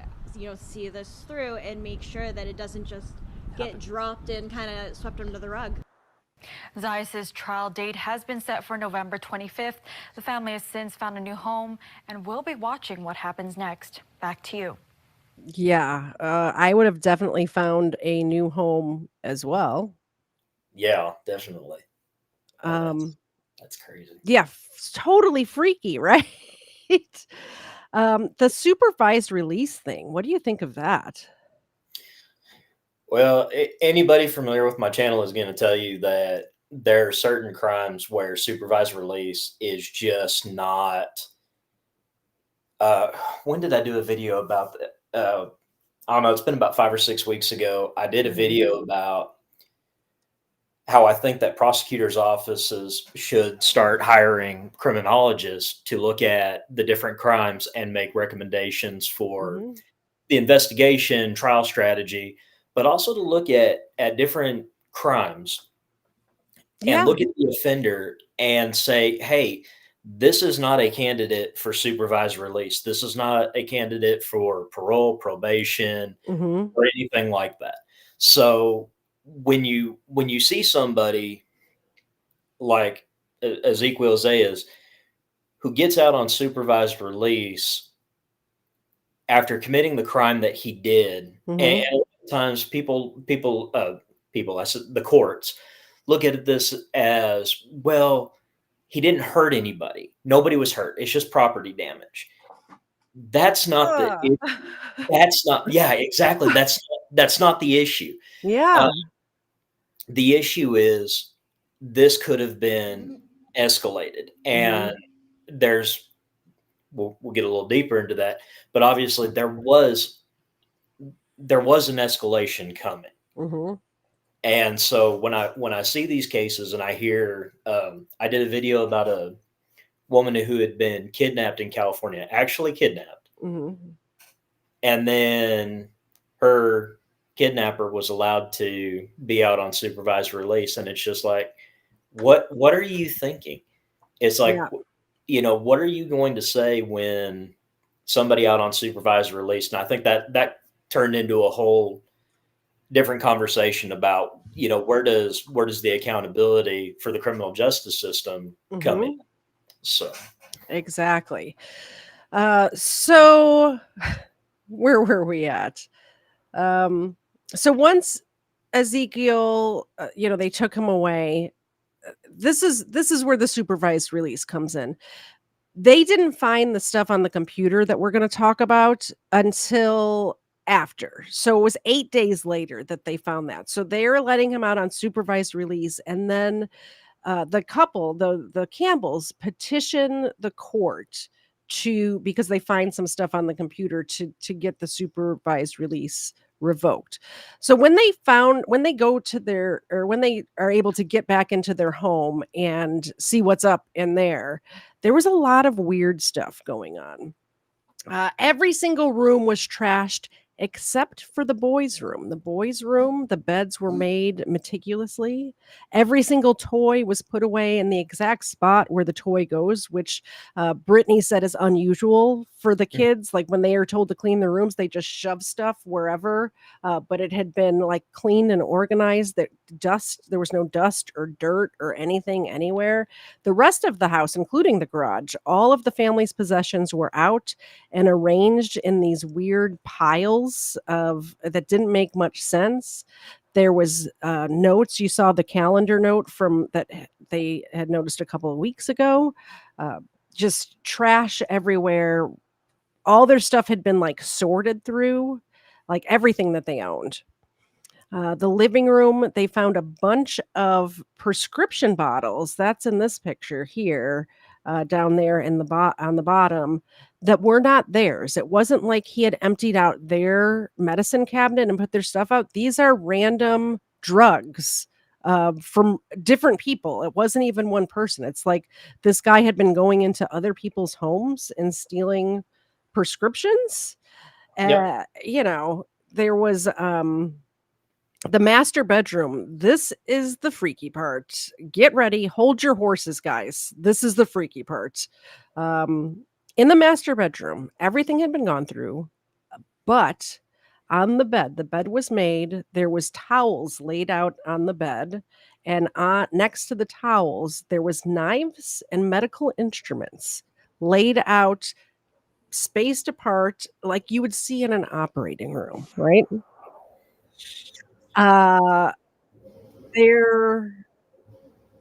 see this through and make sure that it doesn't just get dropped and kind of swept under the rug. Zayas' trial date has been set for November 25th. The family has since found a new home and will be watching what happens next. Back to you. Yeah, I would have definitely found a new home as well. Yeah, definitely. That's crazy. Yeah, totally freaky, right? The supervised release thing, what do you think of that? Well, anybody familiar with my channel is going to tell you that there are certain crimes where supervised release is just not. When did I do a video about that? I don't know. It's been about 5 or 6 weeks ago. I did a video about how I think that prosecutors' offices should start hiring criminologists to look at the different crimes and make recommendations for the investigation, trial strategy, but also to look at different crimes and look at the offender and say, hey, this is not a candidate for supervised release. This is not a candidate for parole, probation, or anything like that. So when you see somebody like Ezekiel Zayas who gets out on supervised release after committing the crime that he did, and Mhm. a lot of times people, I said the courts look at this as, well, he didn't hurt anybody. Nobody was hurt. It's just property damage. That's not the Ugh. it that's not yeah, exactly. That's not the issue. Yeah. Uh, the issue is this could have been escalated, and Mhm. there's we'll get a little deeper into that, but obviously there was an escalation coming. Mhm. And so when I see these cases and I hear, I did a video about a woman who had been kidnapped in California, actually kidnapped, Mhm. and then her kidnapper was allowed to be out on supervised release, and it's just like, what are you thinking? It's like, Yeah. what are you going to say when somebody out on supervised release? And I think that turned into a whole different conversation about, where does the accountability for the criminal justice system come in? Mhm. So Exactly. So where were we at? Um, so once Ezekiel, they took him away. This is where the supervised release comes in. They didn't find the stuff on the computer that we're going to talk about until after. So it was 8 days later that they found that. So they're letting him out on supervised release, and then the couple, the Campbells, petition the court to because they find some stuff on the computer to get the supervised release revoked. So when they go to their or when they are able to get back into their home and see what's up in there was a lot of weird stuff going on. Every single room was trashed except for the boys' room. The boys' room, the beds were made meticulously. Every single toy was put away in the exact spot where the toy goes, which Brittany said is unusual for the kids. Like when they are told to clean their rooms, they just shove stuff wherever. But it had been like cleaned and organized. That there was no dust or dirt or anything anywhere. The rest of the house, including the garage, all of the family's possessions were out and arranged in these weird piles of that didn't make much sense. There was notes. You saw the calendar note from that they had noticed a couple of weeks ago. Uh, just trash everywhere. All their stuff had been like sorted through, like everything that they owned. The living room, they found a bunch of prescription bottles. That's in this picture here, down there in on the bottom, that were not theirs. It wasn't like he had emptied out their medicine cabinet and put their stuff out. These are random drugs from different people. It wasn't even one person. It's like this guy had been going into other people's homes and stealing prescriptions. yep, There was the master bedroom. This is the freaky part. Get ready, hold your horses, guys. This is the freaky part. Um, in the master bedroom, everything had been gone through, but on the bed was made. There was towels laid out on the bed, and next to the towels, there was knives and medical instruments laid out, spaced apart, like you would see in an operating room, right? Uh, their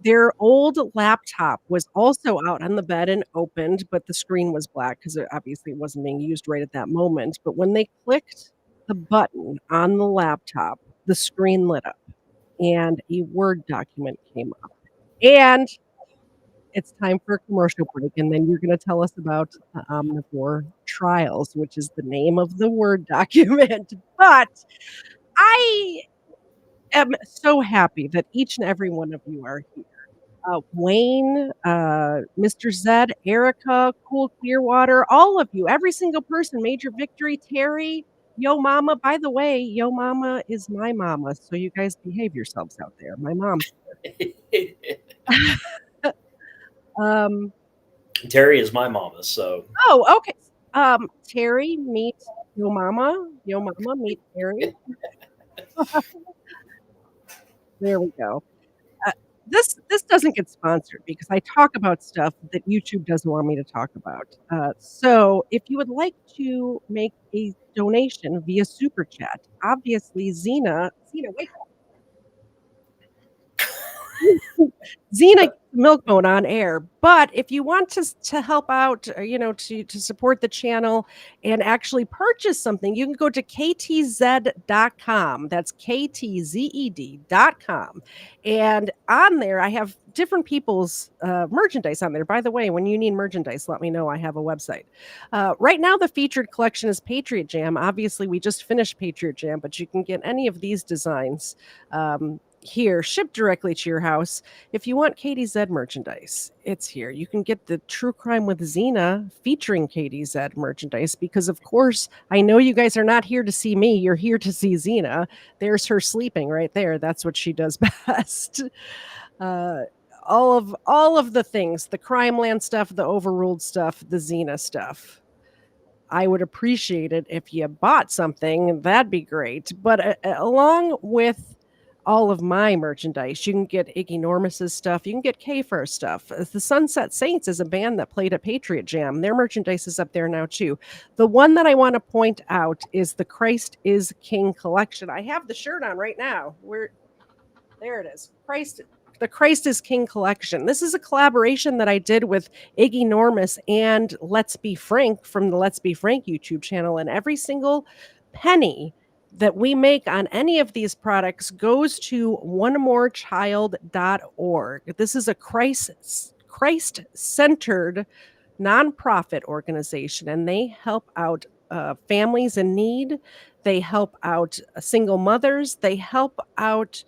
Their old laptop was also out on the bed and opened, but the screen was black 'cause it obviously wasn't being used right at that moment, but when they clicked the button on the laptop, the screen lit up and a Word document came up. And it's time for a commercial break, and then you're gonna tell us about the Omnivore Trials, which is the name of the Word document. But I am so happy that each and every one of you are here. Wayne, Mr. Zed, Erica, Cool Clearwater, all of you, every single person, Major Victory, Terry, Yo Mama. By the way, Yo Mama is my mama, so you guys behave yourselves out there. My mom's um, Terry is my mama, so oh, okay. Terry, meet Yo Mama. Yo Mama, meet Terry. There we go. This doesn't get sponsored because I talk about stuff that YouTube doesn't want me to talk about. So if you would like to make a donation via super chat, obviously Xena, wake up. Xena gets the milk bone on air. But if you want to help out, to support the channel and actually purchase something, you can go to ktz.com. That's KTZED.com. And on there, I have different people's merchandise on there. By the way, when you need merchandise, let me know. I have a website. Right now, the featured collection is Patriot Jam. Obviously, we just finished Patriot Jam, but you can get any of these designs here, shipped directly to your house. If you want KTZ merchandise, it's here. You can get the True Crime with Xena featuring KTZ merchandise because, of course, I know you guys are not here to see me. You're here to see Xena. There's her sleeping right there. That's what she does best. All of the things, the Crime Land stuff, the Overruled stuff, the Xena stuff. I would appreciate it if you bought something. That'd be great. But along with all of my merchandise, you can get Iggy Normus's stuff. You can get K-Fur stuff. The Sunset Saints is a band that played at Patriot Jam. Their merchandise is up there now too. The one that I want to point out is the Christ is King collection. I have the shirt on right now. There it is. The Christ is King collection. This is a collaboration that I did with Iggy Normus and Let's Be Frank from the Let's Be Frank YouTube channel. And every single penny that we make on any of these products goes to onemorechild.org. This is a Christ-centered nonprofit organization, and they help out families in need. They help out single mothers. They help out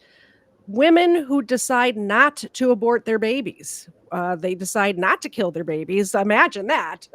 women who decide not to abort their babies. They decide not to kill their babies. Imagine that.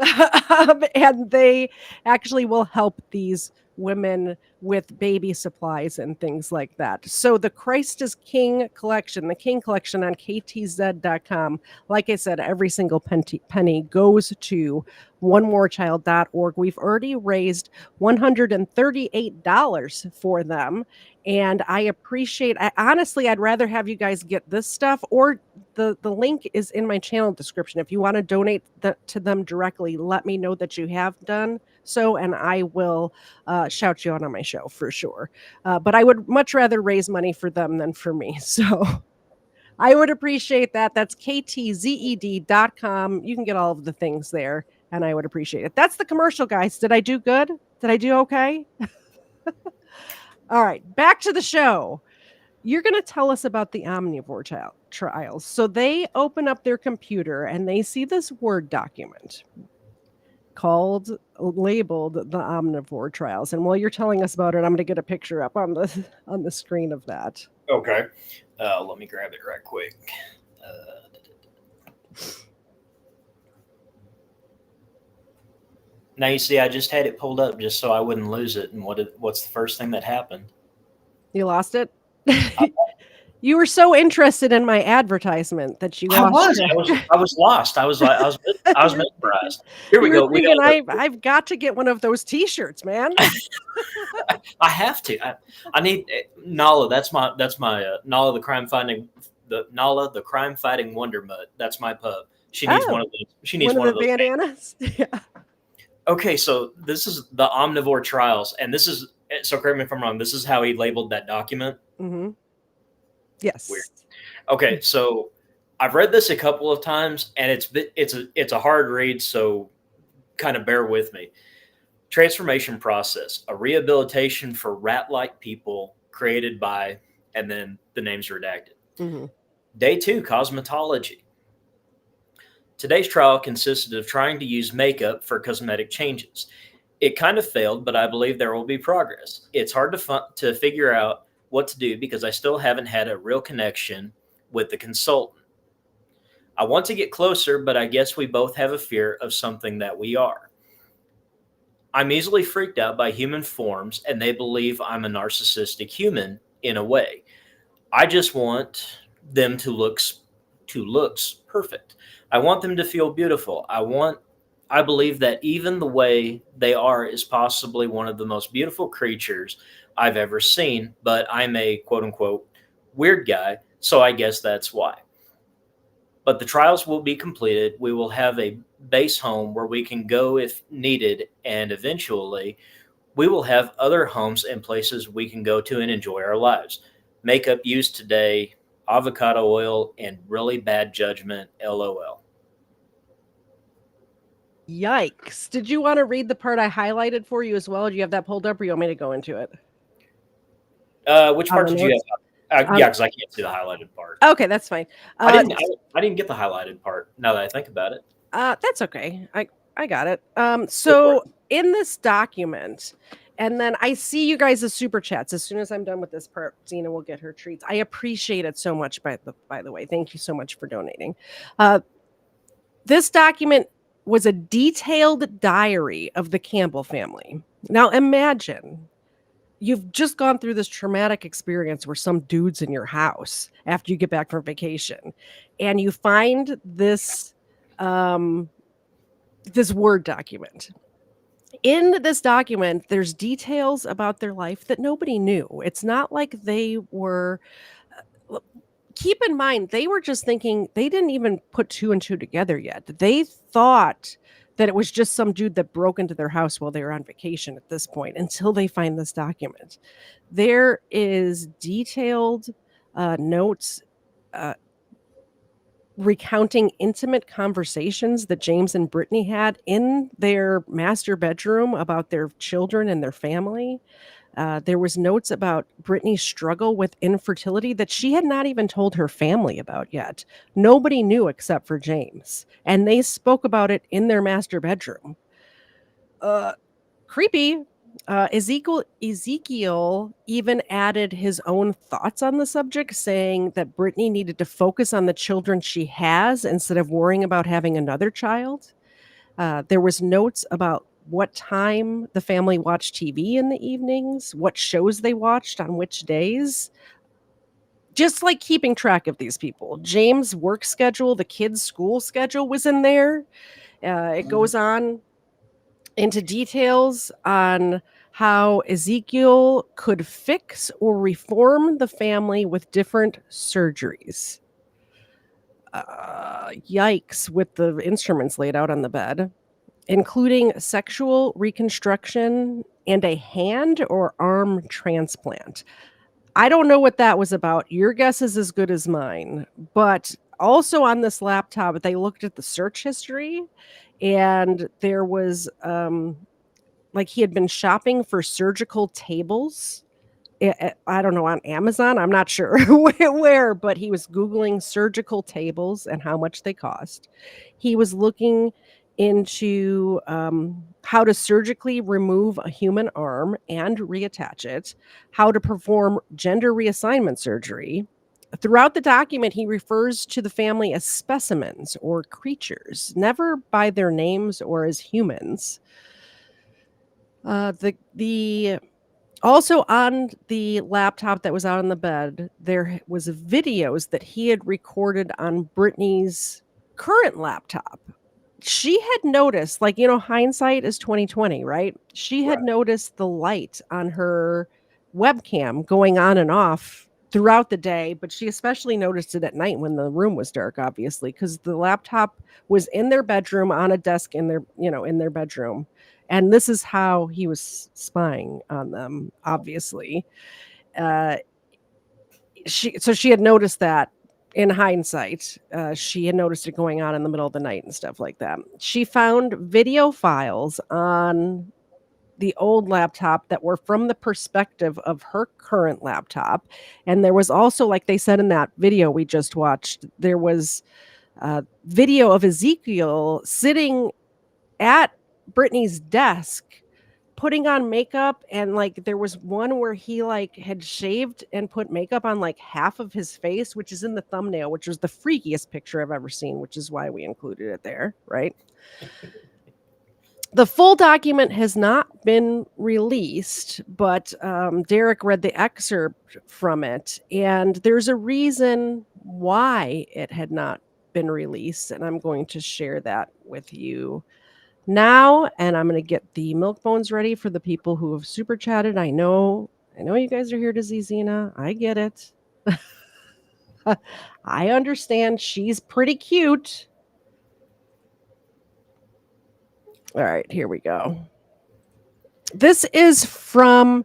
And they actually will help these women with baby supplies and things like that. So the Christ is King collection, the King collection on ktz.com, like I said, every single penny goes to onemorechild.org. We've already raised $138 for them. And I appreciate, honestly, I'd rather have you guys get this stuff, or the link is in my channel description. If you want to donate to them directly, let me know that you have done so, and I will shout you out on my show for sure. But I would much rather raise money for them than for me. So I would appreciate that. That's KTZED.com. You can get all of the things there, and I would appreciate it. That's the commercial, guys. Did I do good? Did I do okay? All right, back to the show. You're going to tell us about the omnivore trials. So they open up their computer and they see this Word document labeled the omnivore trials. And while you're telling us about it, I'm going to get a picture up on the screen of that. Okay. Let me grab it right quick. Now you see, I just had it pulled up just so I wouldn't lose it. And what's the first thing that happened? You lost it? You were so interested in my advertisement that you lost it. I was lost. I was mesmerized. Here we go. I've got to get one of those T-shirts, man. I have to. I need Nala. That's my Nala the crime fighting wonder mutt. That's my pup. She needs one of those. She needs one of those bandanas. Yeah. Okay, so this is the omnivore trials, and this is, so correct me if I'm wrong, this is how he labeled that document? Mm-hmm. Yes. Weird. Okay, so I've read this a couple of times, and it's a hard read, so kind of bear with me. Transformation process, a rehabilitation for rat-like people created by, and then the name's redacted. Mm-hmm. Day 2, cosmetology. Today's trial consisted of trying to use makeup for cosmetic changes. It kind of failed, but I believe there will be progress. It's hard to figure out what to do because I still haven't had a real connection with the consultant. I want to get closer, but I guess we both have a fear of something that we are. I'm easily freaked out by human forms, and they believe I'm a narcissistic human in a way. I just want them to looks perfect. I want them to feel beautiful. I believe that even the way they are is possibly one of the most beautiful creatures I've ever seen, but I'm a quote unquote weird guy, so I guess that's why. But the trials will be completed. We will have a base home where we can go if needed, and eventually we will have other homes and places we can go to and enjoy our lives. Makeup used today, avocado oil, and really bad judgment. LOL. Yikes. Did you want to read the part I highlighted for you as well? Do you have that pulled up or you want me to go into it? Which On part the did you notes? have? Yeah, because I can't see the highlighted part. Okay, that's fine. I didn't get the highlighted part. Now that I think about it. That's okay. I got it. Go for So it. in this document, and then I see you guys' super chats. As soon as I'm done with this part, Zena will get her treats. I appreciate it so much. By the way, thank you so much for donating. This document was a detailed diary of the Campbell family. Now imagine you've just gone through this traumatic experience where some dude's in your house after you get back from vacation, and you find this this Word document. In this document, there's details about their life that nobody knew. It's not like they were keep in mind, they were just thinking they didn't even put 2 and 2 together yet. They thought that it was just some dude that broke into their house while they were on vacation at this point until they find this document. There is detailed notes recounting intimate conversations that James and Brittany had in their master bedroom about their children and their family. There was notes about Brittany's struggle with infertility that she had not even told her family about yet. Nobody knew except for James, and they spoke about it in their master bedroom. Creepy. Ezekiel even added his own thoughts on the subject, saying that Brittany needed to focus on the children she has instead of worrying about having another child. There was notes about what time the family watched TV in the evenings, what shows they watched on which days. Just like keeping track of these people. James' work schedule, the kids' school schedule was in there. It goes on into details on how Ezekiel could fix or reform the family with different surgeries. Yikes, with the instruments laid out on the bed, including sexual reconstruction and a hand or arm transplant. I don't know what that was about. Your guess is as good as mine. But also on this laptop, they looked at the search history, and there was like he had been shopping for surgical tables. I don't know, on Amazon. I'm not sure where, but he was Googling surgical tables and how much they cost. He was looking into how to surgically remove a human arm and reattach it, how to perform gender reassignment surgery. Throughout the document, he refers to the family as specimens or creatures, never by their names or as humans. The also on the laptop that was out on the bed, there was videos that he had recorded on Brittany's current laptop. She had noticed, like, hindsight is 2020, right? She had noticed the light on her webcam going on and off throughout the day, but she especially noticed it at night when the room was dark, obviously, because the laptop was in their bedroom on a desk in their bedroom. And this is how he was spying on them, obviously. She had noticed that in hindsight. She had noticed it going on in the middle of the night and stuff like that. She found video files on the old laptop that were from the perspective of her current laptop. And there was also, like they said in that video we just watched, there was video of Ezekiel sitting at Brittany's desk putting on makeup, and like there was one where he like had shaved and put makeup on like half of his face, which is in the thumbnail, which was the freakiest picture I've ever seen, which is why we included it there, right? The full document has not been released, but Derek read the excerpt from it, and there's a reason why it had not been released, and I'm going to share that with you now. And I'm going to get the milk bones ready for the people who have super chatted. I know you guys are here to see Xena. I get it. I understand. She's pretty cute. All right, here we go. This is from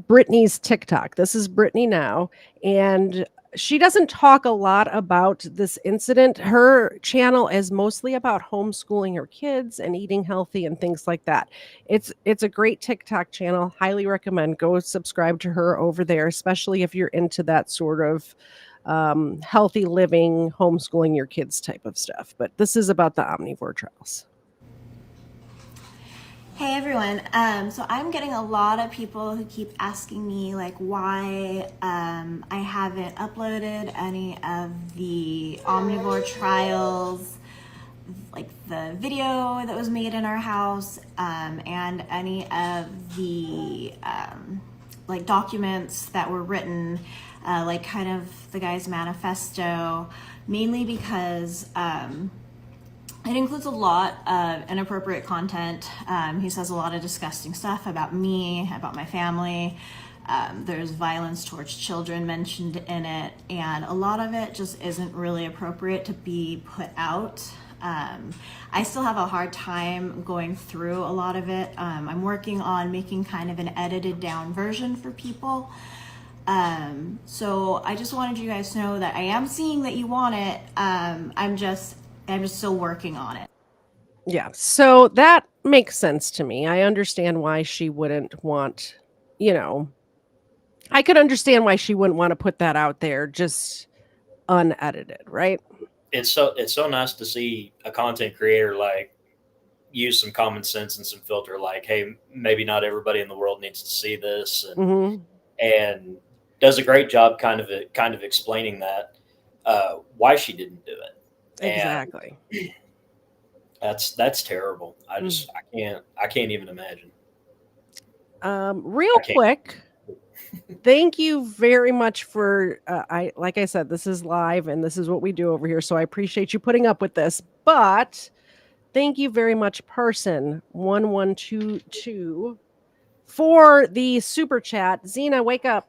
Brittany's TikTok. This is Brittany now, and she doesn't talk a lot about this incident. Her channel is mostly about homeschooling her kids and eating healthy and things like that. It's a great TikTok channel. Highly recommend. Go subscribe to her over there, especially if you're into that sort of healthy living, homeschooling your kids type of stuff. But this is about the omnivore trials. Hey everyone, so I'm getting a lot of people who keep asking me like why I haven't uploaded any of the omnivore trials, like the video that was made in our house, and any of the like documents that were written, like kind of the guy's manifesto, mainly because it includes a lot of inappropriate content. He says a lot of disgusting stuff about me, about my family. There's violence towards children mentioned in it, and a lot of it just isn't really appropriate to be put out. I still have a hard time going through a lot of it. I'm working on making kind of an edited down version for people. So I just wanted you guys to know that I am seeing that you want it. I'm just still working on it. Yeah. So that makes sense to me. I understand why she wouldn't want, I could understand why she wouldn't want to put that out there just unedited, right? It's so nice to see a content creator like use some common sense and some filter, like, hey, maybe not everybody in the world needs to see this, and does a great job kind of explaining that why she didn't do it. Exactly. And that's terrible. I can't even imagine. Real quick, thank you very much for like I said, this is live and this is what we do over here, so I appreciate you putting up with this. But thank you very much, person 1122, for the super chat. Xena, wake up.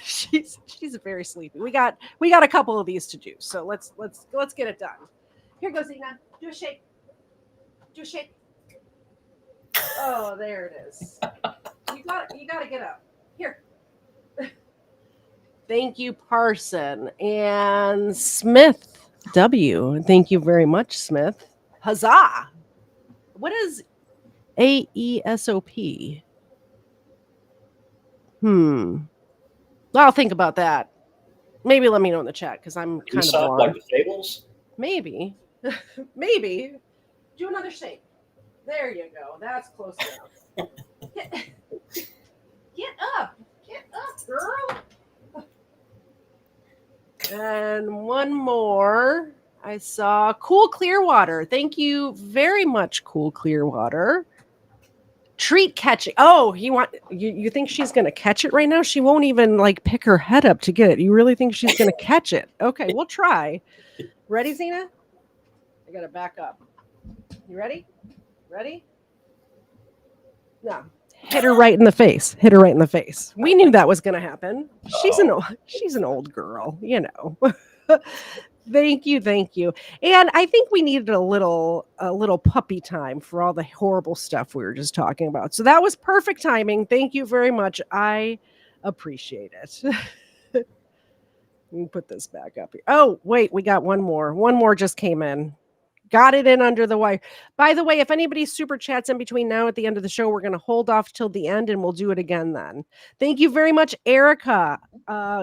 she's very sleepy. We got a couple of these to do, so let's get it done. Here goes Xena. Do a shake. Do a shake. Oh, there it is. You gotta get up. Here. Thank you, Parson. And Smith W. Thank you very much, Smith. Huzzah. What is AESOP? I'll think about that. Maybe let me know in the chat because I'm kind of blind. Like the Fables? Maybe. Maybe. Do another shake. There you go. That's close enough. Get up. Get up, girl. And one more. I saw Cool Clearwater. Thank you very much, Cool Clearwater. Treat catching. Oh, you think she's going to catch it right now? She won't even like pick her head up to get it. You really think she's going to catch it? Okay, we'll try. Ready, Xena? I got to back up. You ready? Ready? No. Hit her right in the face. Hit her right in the face. We knew that was going to happen. She's an old girl, Thank you. And I think we needed a little puppy time for all the horrible stuff we were just talking about. So that was perfect timing. Thank you very much. I appreciate it. Let me put this back up here. Oh, wait, we got one more. One more just came in. Got it in under the wire. By the way, if anybody super chats in between now at the end of the show, we're going to hold off till the end and we'll do it again then. Thank you very much, Erica.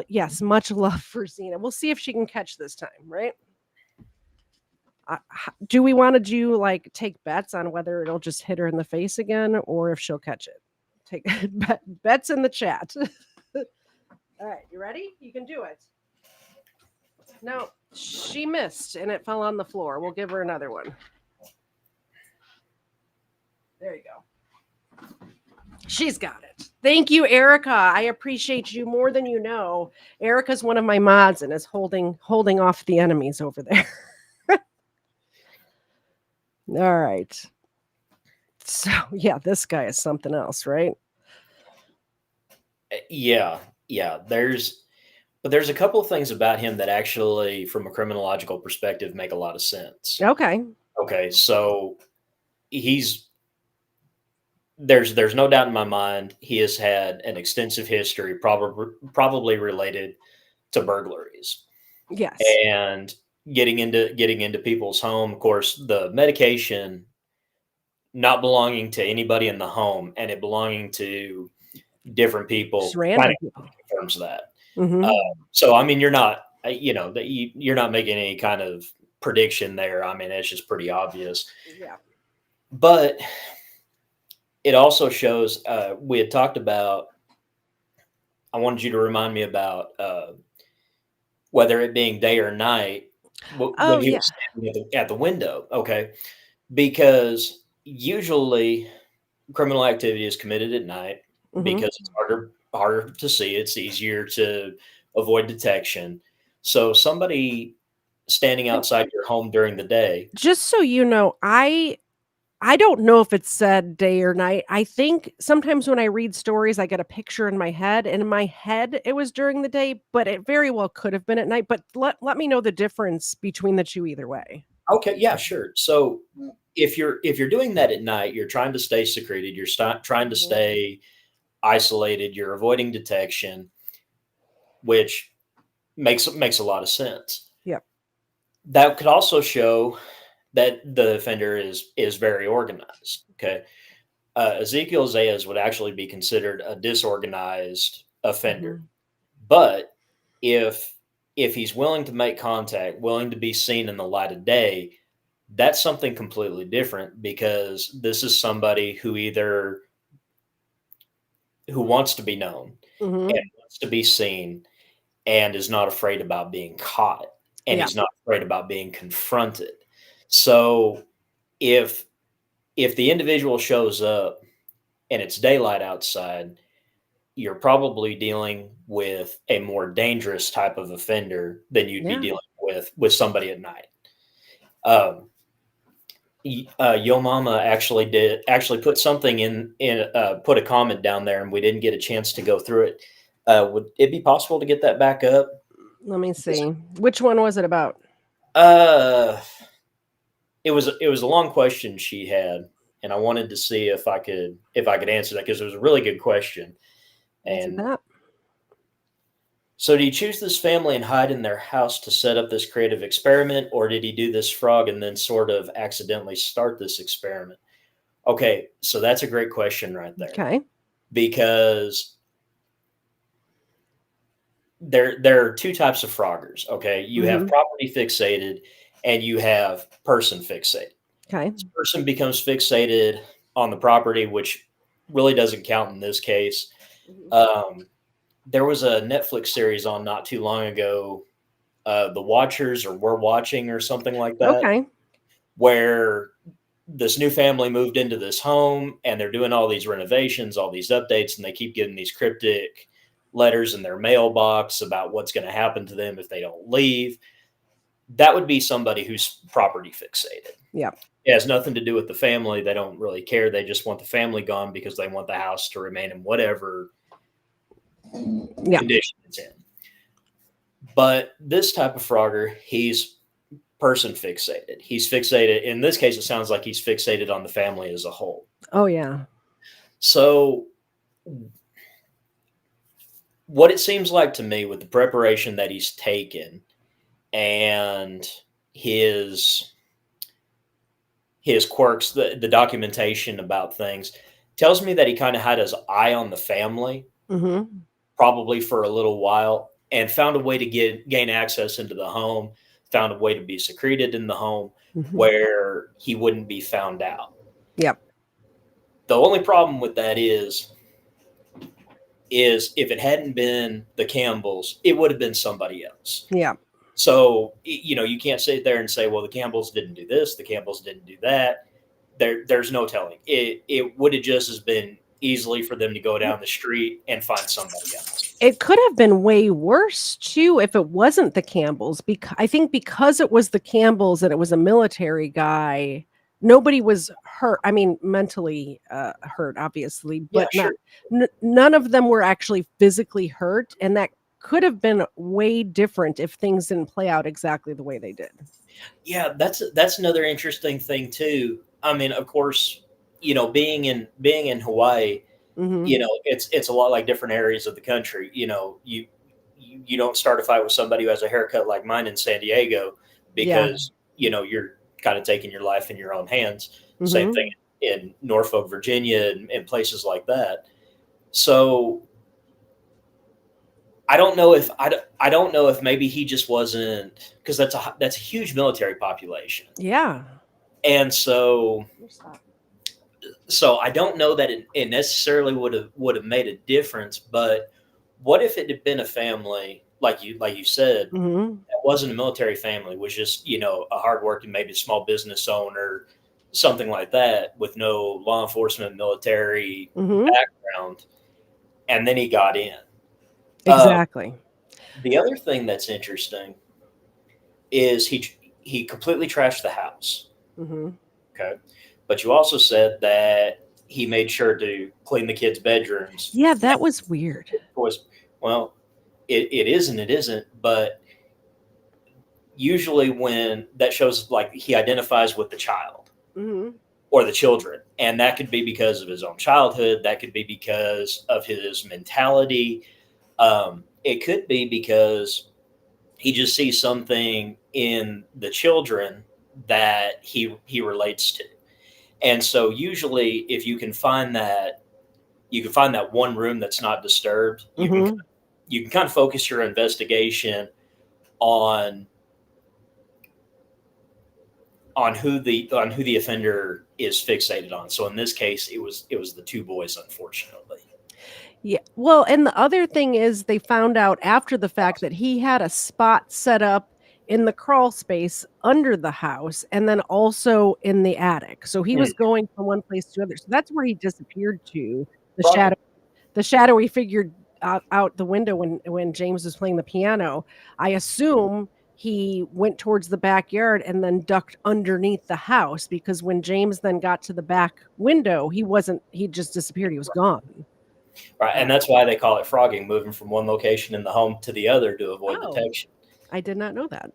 Yes, much love for Xena. We'll see if she can catch this time, right? Do we want to do like take bets on whether it'll just hit her in the face again or if she'll catch it? Take bets in the chat. All right, you ready? You can do it. No, she missed and it fell on the floor. We'll give her another one. There you go. She's got it. Thank you, Erica. I appreciate you more than you know. Erica's one of my mods and is holding off the enemies over there. All right. So, yeah, this guy is something else, right? Yeah. There's But there's a couple of things about him that actually, from a criminological perspective, make a lot of sense. Okay. Okay, so he's there's no doubt in my mind he has had an extensive history, probably related to burglaries Yes. and getting into people's home. Of course, the medication not belonging to anybody in the home and it belonging to different Just people kind random of people. confirms that. Mhm. So I mean, you're not that you're not making any kind of prediction there. I mean, it's just pretty obvious. Yeah. But it also shows we had talked about. I wanted you to remind me about whether it being day or night when Oh, he yeah. was standing at the window. Okay, because usually criminal activity is committed at night Mhm. because it's harder to see. It's easier to avoid detection. So somebody standing And outside your home during the day. just so you know, I don't know if it's said day or night. I think sometimes when I read stories, I get a picture in my head, and in my head, it was during the day, but it very well could have been at night. But let me know the difference between the 2 either way. Okay, yeah, sure. So if you're doing that at night, you're trying to stay secreted. You're trying to Mhm. stay isolated. You're avoiding detection, which makes a lot of sense. Yep. That could also show that the offender is very organized. Okay, Ezekiel Zayas would actually be considered a disorganized offender. Mhm. But if if he's willing to make contact, willing to be seen in the light of day, that's something completely different because this is somebody who wants to be known and Mhm. wants to be seen and is not afraid about being caught and Yeah. he's not afraid about being confronted. So if if the individual shows up and it's daylight outside, you're probably dealing with a more dangerous type of offender than you'd be Yeah. dealing with somebody at night. Um, Yo Mama actually put something in put a comment down there, and we didn't get a chance to go through it. Would it be possible to get that back up? Let me see. Which one was it about? Uh, it was a long question she had, and I wanted to see if I could answer that because it was a really good question. Was it And that? so, did he choose this family and hide in their house to set up this creative experiment, or did he do this frog and then sort of accidentally start this experiment? Okay, so that's a great question right there Okay. because there are two types of froggers. Okay, you have Mhm. property fixated and you have person fixated. Okay. This person becomes fixated on the property, which really doesn't count in this case. Mhm. Um, there was a Netflix series on not too long ago, The Watchers or We're Watching or something like that, Okay. where this new family moved into this home and they're doing all these renovations, all these updates, and they keep getting these cryptic letters in their mailbox about what's going to happen to them if they don't leave. That would be somebody who's property fixated. Yeah. It has nothing to do with the family. They don't really care. They just want the family gone because they want the house to remain in whatever Yeah. condition it's in. But this type of frogger, he's person fixated. He's fixated. In this case, it sounds like he's fixated on the family as a whole. Oh, yeah. So, what it seems like to me with the preparation that he's taken and his his quirks, the documentation about things, tells me that he kind of had his eye on the family, Mhm. probably for a little while, and found a way to gain access into the home, found a way to be secreted in the home Mhm. where he wouldn't be found out. Yep. The only problem with that is if it hadn't been the Campbells, it would have been somebody else. Yeah. So, you can't sit there and say, well, the Campbells didn't do this, the Campbells didn't do that. There's no telling. It would have just as been easily for them to go down the street and find somebody else. It could have been way worse too if it wasn't the Campbells. I think because it was the Campbells and it was a military guy, nobody was hurt. I mean, mentally hurt, obviously, Yeah, but sure. none of them were actually physically hurt, and that could have been way different if things didn't play out exactly the way they did. Yeah, that's another interesting thing too. I mean, of course, being in Hawaii, Hmm. it's a lot like different areas of the country. You don't start a fight with somebody who has a haircut like mine in San Diego Yeah. because you're kind of taking your life in your own hands. Same thing Hmm. in Norfolk, Virginia, and places like that. So I don't know if maybe he just wasn't, because that's a huge military population, Yeah. and so I don't know that it necessarily would have made a difference. But what if it had been a family like you said, Hmm. that wasn't a military family, was just a hardworking, maybe small business owner, something like that, with no law enforcement, military Hmm. background, and then he got in. Uh, Exactly. the other thing that's interesting is he completely trashed the house. Hmm. Okay, but you also said that he made sure to clean the kids' bedrooms. Yeah, that was weird. Was well, it is and it isn't, but usually when that shows, like, he identifies with the child Hmm. or the children, and that could be because of his own childhood, that could be because of his mentality, it could be because he just sees something in the children that he relates to. And so usually if you can find that one room that's not disturbed, Hmm. you can kind of focus your investigation on who the offender is fixated on. So in this case, it was the two boys, unfortunately. Yeah. Well, and the other thing is they found out after the fact that he had a spot set up in the crawl space under the house and then also in the attic. So he Mm. was going from one place to other. So that's where he disappeared to. The Froggy. shadow the shadowy figure out the window when James was playing the piano. I assume he went towards the backyard and then ducked underneath the house because when James then got to the back window, he just disappeared. He was gone. Right, and that's why they call it frogging, moving from one location in the home to the other to avoid Oh, detection. I did not know that.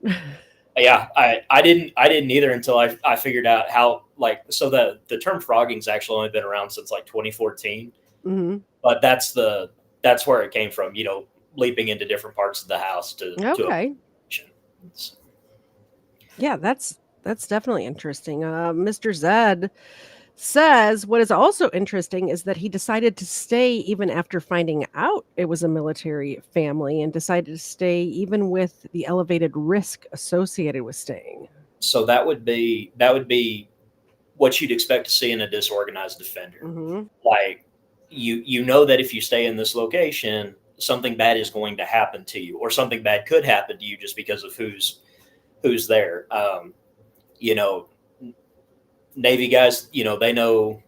Yeah, I didn't either until I figured out how, so the term frogging's actually only been around since like 2014, Hmm. but that's where it came from. Leaping into different parts of the house to Okay. avoid. Yeah, that's definitely interesting. Mr. Zed says what is also interesting is that he decided to stay even after finding out it was a military family and decided to stay even with the elevated risk associated with staying. So that would be what you'd expect to see in a disorganized offender. Hmm. Like, you know that if you stay in this location, something bad is going to happen to you, or something bad could happen to you just because of who's there. You know, Navy guys, they know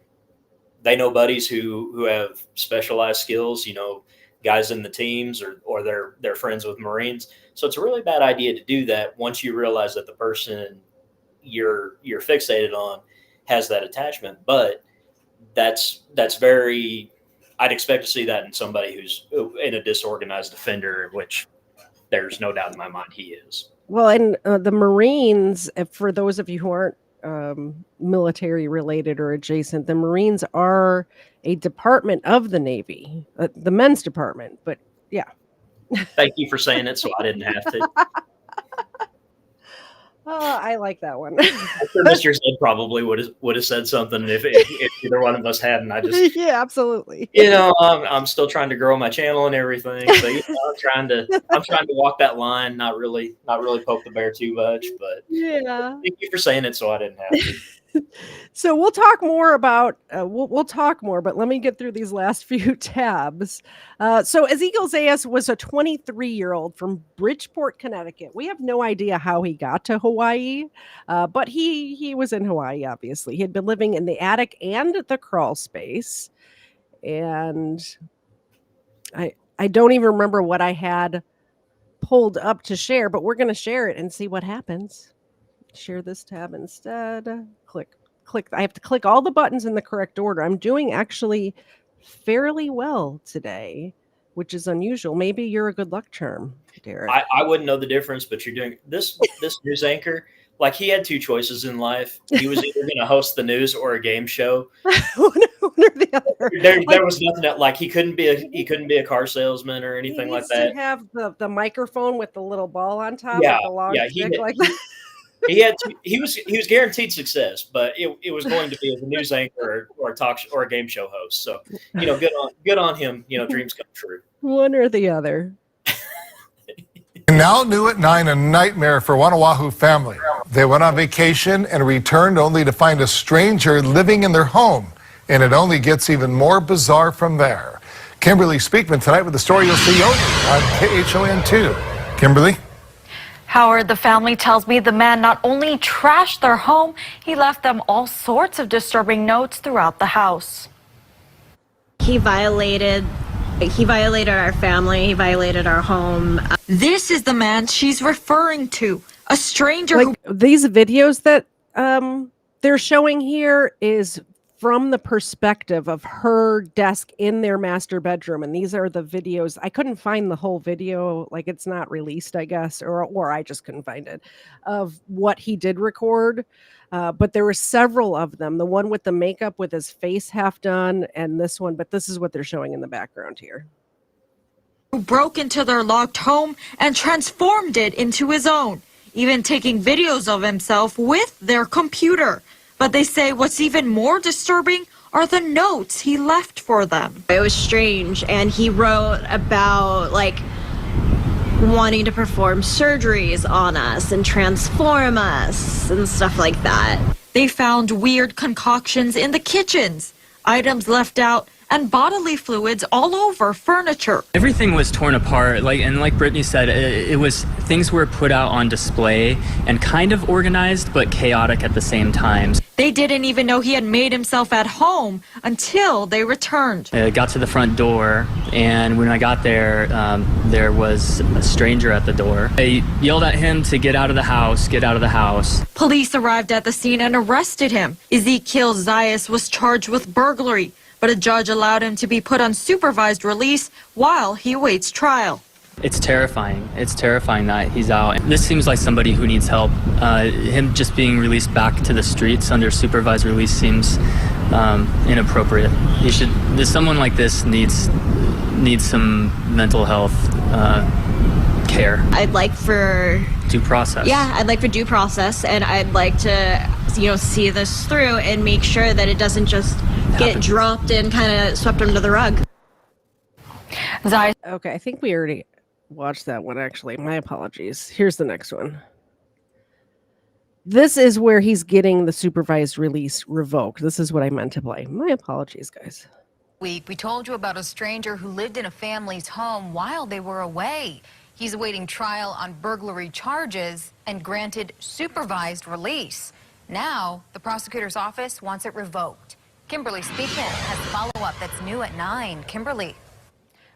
buddies who have specialized skills. Guys in the teams, or they're friends with Marines. So it's a really bad idea to do that once you realize that the person you're fixated on has that attachment. But that's very, I'd expect to see that in somebody who's in a disorganized offender, which there's no doubt in my mind he is. Well, and the Marines, for those of you who aren't military related or adjacent, the Marines are a department of the Navy, the men's department. But yeah. Thank you for saying it, so I didn't have to. Oh, I like that one. I'm sure Mr. Zed probably would have said something if either one of us hadn't. Yeah, absolutely. I'm still trying to grow my channel and everything, so I'm trying to walk that line, not really poke the bear too much. But Yeah. thank you for saying it, so I didn't have to. So we'll talk more about we'll talk more, but let me get through these last few tabs. So Ezekiel Zayas was a 23-year-old from Bridgeport, Connecticut. We have no idea how he got to Hawaii, but he was in Hawaii. Obviously, he had been living in the attic and the crawl space, and I don't even remember what I had pulled up to share, but we're going to share it and see what happens. Share this tab instead. Click. I have to click all the buttons in the correct order. I'm doing actually fairly well today. which is unusual. Maybe you're a good luck charm, Derek. I wouldn't know the difference, but you're doing this news anchor. Like, he had two choices in life. He was either going to host the news or a game show. One or the other. There was nothing that, like, he couldn't be a car salesman or anything like that. To have the microphone with the little ball on top, Yeah, like the long stick, like that. He was guaranteed success, but it was going to be as a news anchor or a talk show or a game show host. So, good on him. Dreams come true. One or the other. And now new at 9, a nightmare for one Oahu family. They went on vacation and returned only to find a stranger living in their home. And it only gets even more bizarre from there. Kimberly Speakman tonight with the story you'll see only on KHON2. Kimberly? Howard, the family tells me the man not only trashed their home, he left them all sorts of disturbing notes throughout the house. He violated our family. He violated our home. This is the man she's referring to. A stranger who... These videos that they're showing here is from the perspective of her desk in their master bedroom. And these are the videos. I couldn't find the whole video. Like, it's not released, I guess, or I just couldn't find it, of what he did record. But there were several of them. The one with the makeup with his face half done, and this one. But this is what they're showing in the background here. Who broke into their locked home and transformed it into his own, even taking videos of himself with their computer. But they say what's even more disturbing are the notes he left for them. It was strange, and he wrote about, like, wanting to perform surgeries on us and transform us and stuff like that. They found weird concoctions in the kitchens, items left out, and bodily fluids all over furniture. Everything was torn apart, like Brittany said, it was, things were put out on display and kind of organized but chaotic at the same time. They didn't even know he had made himself at home until they returned. I got to the front door, and when I got there, there was a stranger at the door. I yelled at him to get out of the house, get out of the house. Police arrived at the scene and arrested him. Ezekiel Zayas was charged with burglary, but a judge allowed him to be put on supervised release while he awaits trial. It's terrifying. It's terrifying that he's out. This seems like somebody who needs help. Him just being released back to the streets under supervised release seems inappropriate. Someone like this needs some mental health care. I'd like for due process. Yeah, I'd like for due process, and I'd like to, see this through and make sure that it doesn't just get dropped and kind of swept under the rug. Okay, I think we already watched that one, actually. My apologies. Here's the next one. This is where he's getting the supervised release revoked. This is what I meant to play. My apologies, guys. We told you about a stranger who lived in a family's home while they were away. He's awaiting trial on burglary charges and granted supervised release. Now, the prosecutor's office wants it revoked. Kimberly Speakman has follow-up that's new at 9. Kimberly.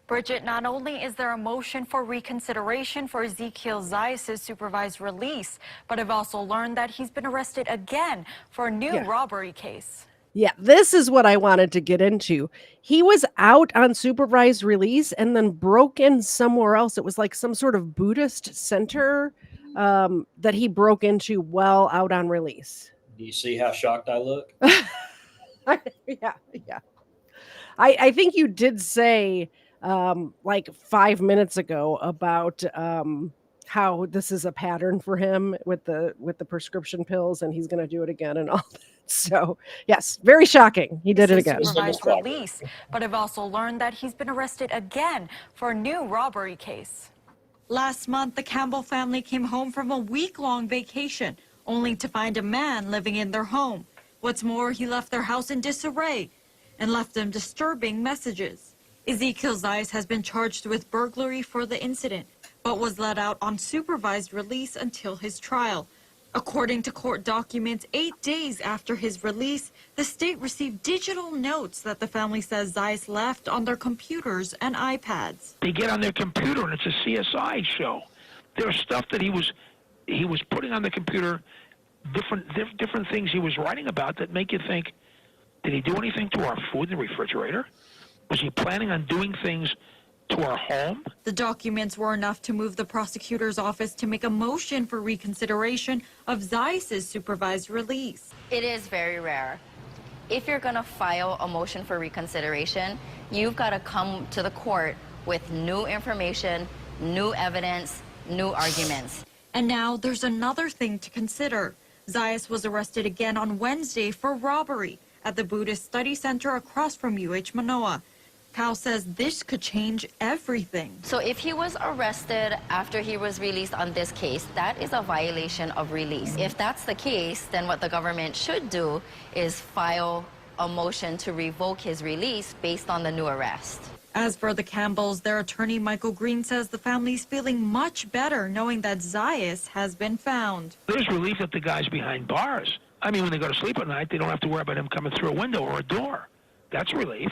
Bridget, not only is there a motion for reconsideration for Ezekiel Zayas' supervised release, but I've also learned that he's been arrested again for a new robbery case. Yeah, this is what I wanted to get into. He was out on supervised release and then broke in somewhere else. It was like some sort of Buddhist center that he broke into while out on release. Do you see how shocked I look? Yeah. I think you did say like 5 minutes ago about how this is a pattern for him with the prescription pills, and he's going to do it again and all that. So yes, very shocking. He did it again. Supervised release, but I've also learned that he's been arrested again for a new robbery case. Last month, the Campbell family came home from a week-long vacation, only to find a man living in their home. What's more, he left their house in disarray and left them disturbing messages. Ezekiel Zayas has been charged with burglary for the incident, but was let out on supervised release until his trial. According to court documents, 8 days after his release, the state received digital notes that the family says Zayas left on their computers and iPads. They get on their computer and it's a CSI show. There's stuff that he was putting on the computer, different things he was writing about that make you think, did he do anything to our food in the refrigerator? Was he planning on doing things to our home? The documents were enough to move the prosecutor's office to make a motion for reconsideration of Zayas's supervised release. It is very rare. If you're going to file a motion for reconsideration, you've got to come to the court with new information, new evidence, new arguments. And now there's another thing to consider. Zayas was arrested again on Wednesday for robbery at the Buddhist Study Center across from UH Manoa. Cal says this could change everything. So if he was arrested after he was released on this case, that is a violation of release. If that's the case, then what the government should do is file a motion to revoke his release based on the new arrest. As for the Campbells, their attorney Michael Green says the family's feeling much better knowing that Zayas has been found. There's relief that the guy's behind bars. I mean, when they go to sleep at night, they don't have to worry about him coming through a window or a door. That's relief.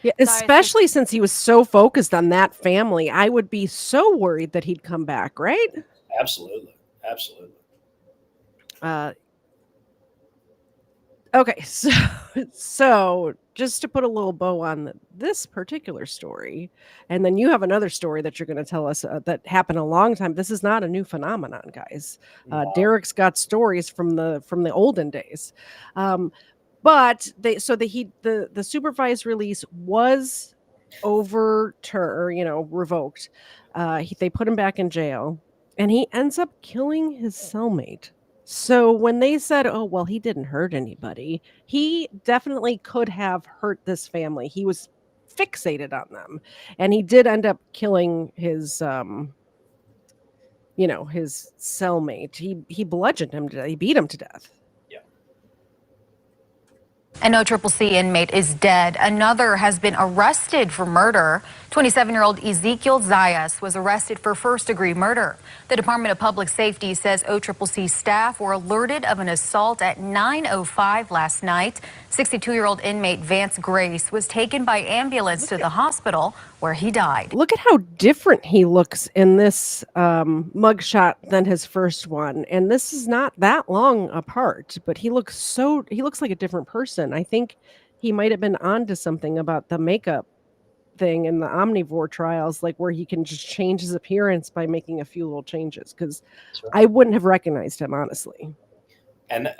Yeah, especially since he was so focused on that family. I would be so worried that he'd come back, right? Absolutely. Absolutely. Okay, so just to put a little bow on this particular story, and then you have another story that you're going to tell us that happened a long time. This is not a new phenomenon, guys. No. Derek's got stories from the olden days. But the supervised release was overturned, revoked. They put him back in jail, and he ends up killing his cellmate. So when they said, "Oh, well, he didn't hurt anybody," he definitely could have hurt this family. He was fixated on them, and he did end up killing his his cellmate. He bludgeoned him to death. He beat him to death. An OCCC inmate is dead. Another has been arrested for murder. 27-year-old Ezekiel Zayas was arrested for first-degree murder. The Department of Public Safety says OCCC staff were alerted of an assault at 9:05 last night. 62-year-old inmate Vance Grace was taken by ambulance to the hospital where he died. Look at how different he looks in this mugshot than his first one. And this is not that long apart, but he looks like a different person. I think he might have been onto something about the makeup thing in the omnivore trials, like where he can just change his appearance by making a few little changes, because I wouldn't have recognized him, honestly. And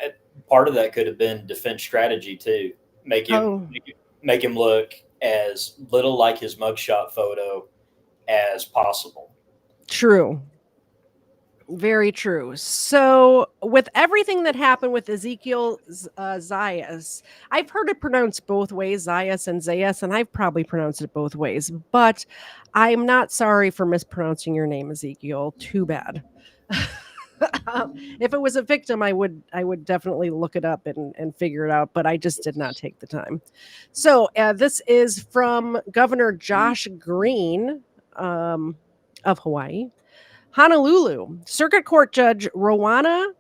part of that could have been defense strategy too. Make him look as little like his mugshot photo as possible. True. Very true. So with everything that happened with Ezekiel Zayas, I've heard it pronounced both ways, Zayas and Zayas, and I've probably pronounced it both ways, but I'm not sorry for mispronouncing your name, Ezekiel. Too bad. If it was a victim, I would definitely look it up and figure it out, but I just did not take the time. So this is from Governor Josh Green of Hawaii. Honolulu, Circuit Court Judge Rowana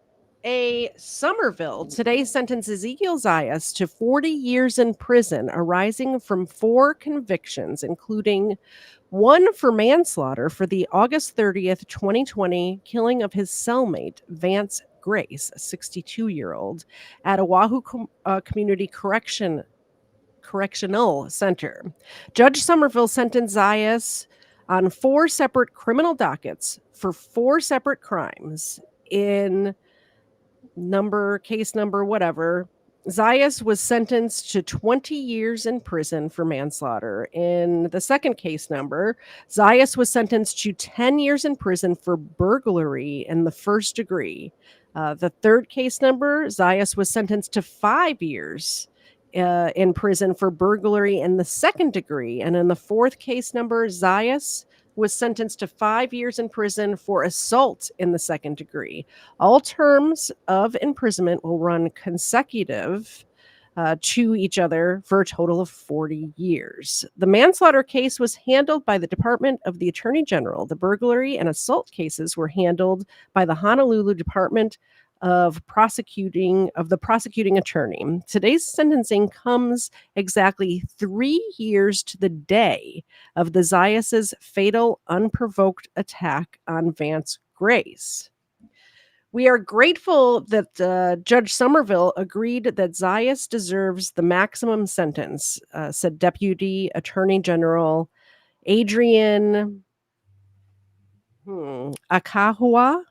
A. Somerville today sentenced Ezekiel Zayas to 40 years in prison arising from 4 convictions, including one for manslaughter for the August 30th, 2020 killing of his cellmate, Vance Grace, a 62-year-old, at Oahu Community Correctional Center. Judge Somerville sentenced Zayas on 4 separate criminal dockets for 4 separate crimes in case number whatever. Zayas was sentenced to 20 years in prison for manslaughter. In the second case number, Zayas was sentenced to 10 years in prison for burglary in the first degree. The third case number, Zayas was sentenced to 5 years in prison for burglary in the second degree. And in the fourth case number, Zayas was sentenced to 5 years in prison for assault in the second degree. All terms of imprisonment will run consecutive to each other for a total of 40 years. The manslaughter case was handled by the Department of the Attorney General. The burglary and assault cases were handled by the Honolulu Department of the prosecuting attorney. Today's sentencing comes exactly 3 years to the day of the Zayas' fatal unprovoked attack on Vance Grace. We are grateful that Judge Somerville agreed that Zayas deserves the maximum sentence, said Deputy Attorney General Adrian Akahua,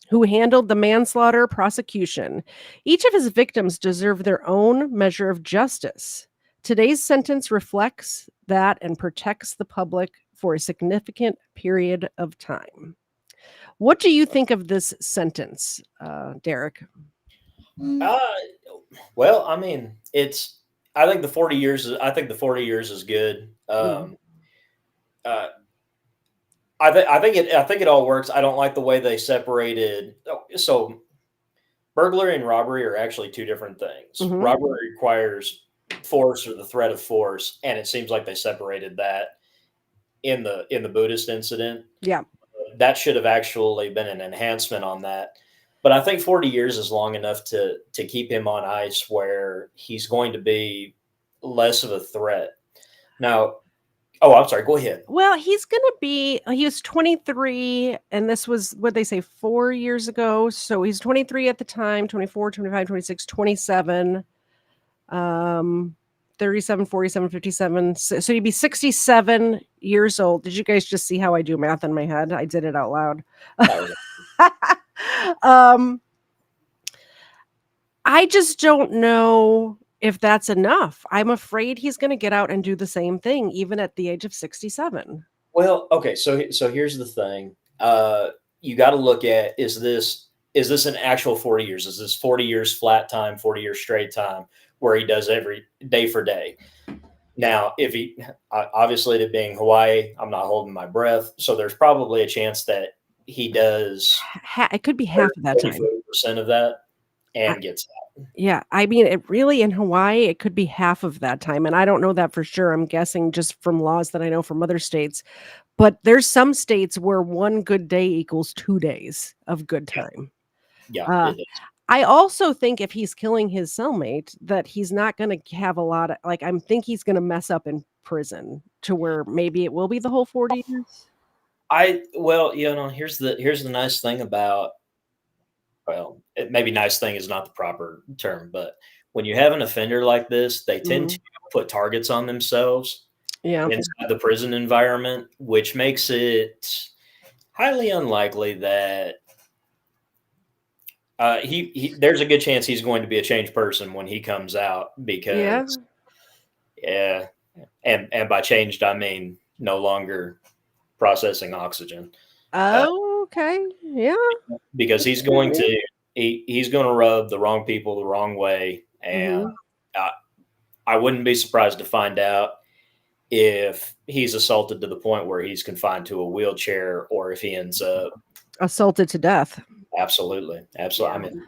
who handled the manslaughter prosecution. Each of his victims deserve their own measure of justice. Today's sentence reflects that and protects the public for a significant period of time. What do you think of this sentence, Derek? Well, I mean, it's. I think the 40 years. I think the 40 years is good. Uh, I think it all works. I don't like the way they separated. So, burglary and robbery are actually two different things. Robbery requires force or the threat of force, and it seems like they separated that in the Buddhist incident. Yeah. That should have actually been an enhancement on that. But I think 40 years is long enough to keep him on ice where he's going to be less of a threat. Now, I'm sorry, go ahead. Well, he was 23, and this was what they say 4 years ago. So he's 23 at the time, 24, 25, 26, 27, 37, 47, 57. So he'd be 67 years old. Did you guys just see how I do math in my head? I did it out loud. I just don't know if that's enough. I'm afraid he's going to get out and do the same thing, even at the age of 67. Well, okay. So here's the thing. You got to look at, is this an actual 40 years? Is this 40 years flat time, 40 years straight time, where he does every day for day? Now, if he, obviously, it being Hawaii, I'm not holding my breath. So there's probably a chance that he does. It could be half of that time. 40% of that and gets out. Yeah. I mean, it really, in Hawaii, it could be half of that time. And I don't know that for sure. I'm guessing just from laws that I know from other states. But there's some states where one good day equals 2 days of good time. Yeah. I also think if he's killing his cellmate, that he's not going to have a lot of, I think he's going to mess up in prison to where maybe it will be the whole 40 years. Here's the nice thing about, maybe nice thing is not the proper term, but when you have an offender like this, they tend to put targets on themselves inside the prison environment, which makes it highly unlikely that there's a good chance he's going to be a changed person when he comes out, because and by changed I mean no longer processing oxygen. Okay. Yeah. Because he's going to rub the wrong people the wrong way, and I wouldn't be surprised to find out if he's assaulted to the point where he's confined to a wheelchair, or if he ends up assaulted to death. Absolutely. I mean,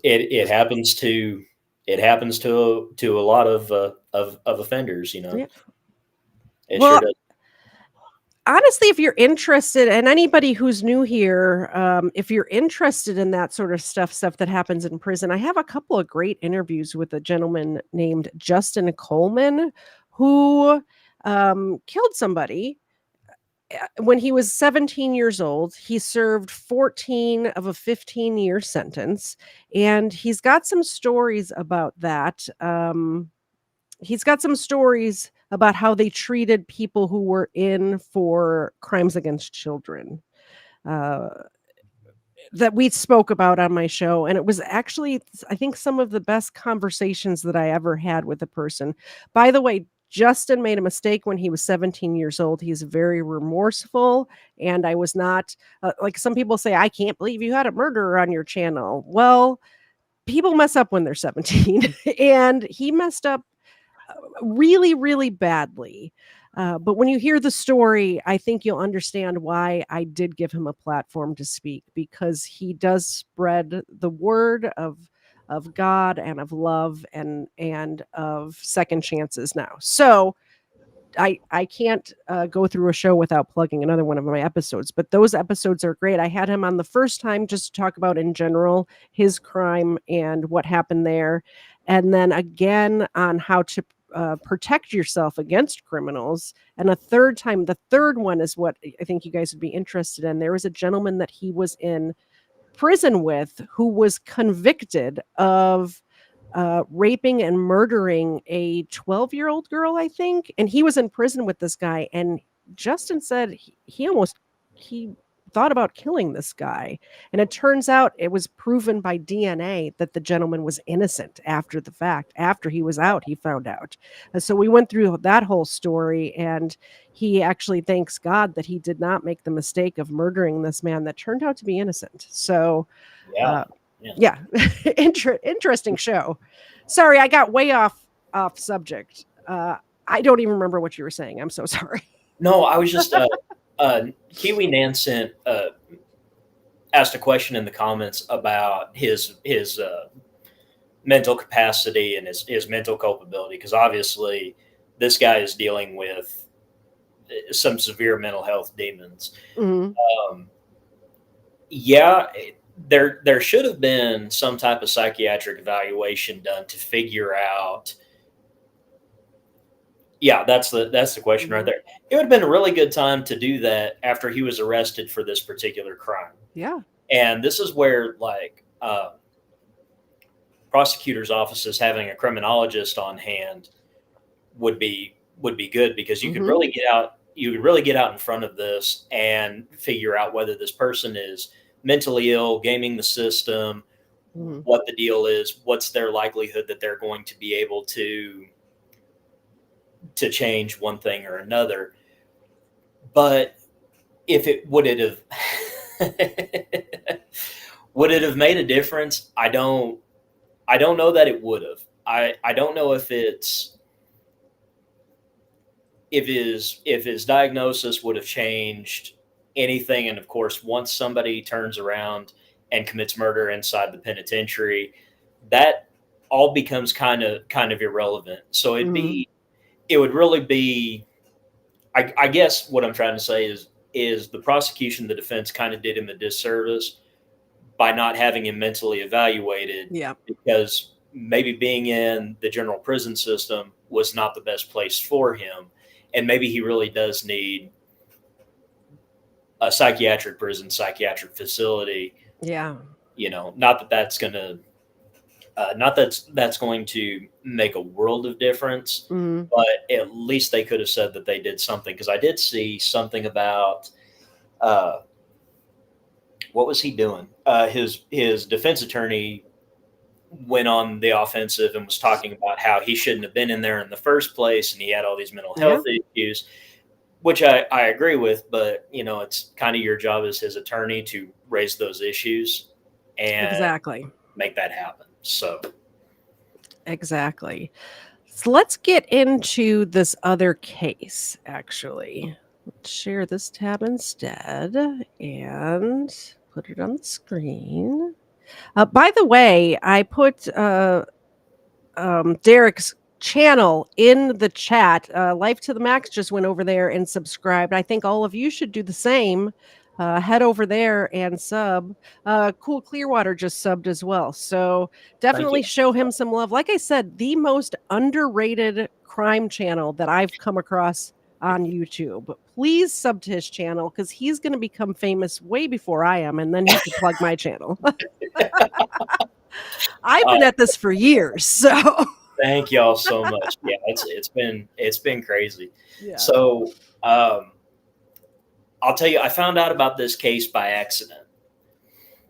it happens to a lot of offenders, you know. Yeah. It sure does. Honestly, if you're interested, and anybody who's new here, if you're interested in that sort of stuff that happens in prison, I have a couple of great interviews with a gentleman named Justin Coleman, who killed somebody when he was 17 years old. He served 14 of a 15-year sentence, and he's got some stories about that. He's got some stories about how they treated people who were in for crimes against children that we spoke about on my show. And it was actually, I think, some of the best conversations that I ever had with a person. By the way, Justin made a mistake when he was 17 years old. He's very remorseful. And I was not, like some people say, I can't believe you had a murderer on your channel. Well, people mess up when they're 17, and he messed up really, really badly. But when you hear the story, I think you'll understand why I did give him a platform to speak, because he does spread the word of God and of love and of second chances now. So I can't go through a show without plugging another one of my episodes, but those episodes are great. I had him on the first time just to talk about in general his crime and what happened there, and then again on how to protect yourself against criminals. And a third time, the third one is what I think you guys would be interested in. There was a gentleman that he was in prison with who was convicted of raping and murdering a 12-year-old girl, I think, and he was in prison with this guy, and Justin said he thought about killing this guy, and it turns out it was proven by DNA that the gentleman was innocent after the fact. After he was out, he found out. So we went through that whole story, and he actually thanks God that he did not make the mistake of murdering this man that turned out to be innocent. So, Yeah. yeah, interesting show. Sorry, I got way off subject. I don't even remember what you were saying. I'm so sorry. No, I was just Kiwi Nansen asked a question in the comments about his mental capacity and his mental culpability, because obviously this guy is dealing with some severe mental health demons. Mhm. Yeah, there should have been some type of psychiatric evaluation done to figure out. Yeah, that's the question right there. It would have been a really good time to do that after he was arrested for this particular crime. Yeah. And this is where, like, prosecutors' offices having a criminologist on hand would be good, because you could Mhm. really get out. You could really get out in front of this and figure out whether this person is mentally ill, gaming the system, Mhm. what the deal is, what's their likelihood that they're going to be able to change one thing or another. But if it would it have would it have made a difference? I don't know that it would have. I don't know if his diagnosis would have changed anything. And of course, once somebody turns around and commits murder inside the penitentiary, that all becomes kind of irrelevant. So Mhm. it would really be. I guess what I'm trying to say is the prosecution, the defense, kind of did him a disservice by not having him mentally evaluated, Yeah. because maybe being in the general prison system was not the best place for him, and maybe he really does need a psychiatric prison, psychiatric facility. Yeah. Not that that's going to that's going to make a world of difference, Mhm. but at least they could have said that they did something, because I did see something about uh, what was he doing? His defense attorney went on the offensive and was talking about how he shouldn't have been in there in the first place, and he had all these mental Yeah. health issues, which I agree with. But it's kind of your job as his attorney to raise those issues and Exactly. make that happen. So Exactly. So let's get into this other case, actually. Let's share this tab instead and put it on the screen. By the way, I put Derek's channel in the chat. Life to the Max just went over there and subscribed. I think all of you should do the same. Head over there and sub. Cool Clearwater just subbed as well. So thank you. definitely show him some love. Like I said, the most underrated crime channel that I've come across on YouTube. Please sub to his channel, because he's going to become famous way before I am, and then he can plug my channel. I've been at this for years, so Thank y'all so much. Yeah, it's been crazy. yeah. So I'll tell you, I found out about this case by accident,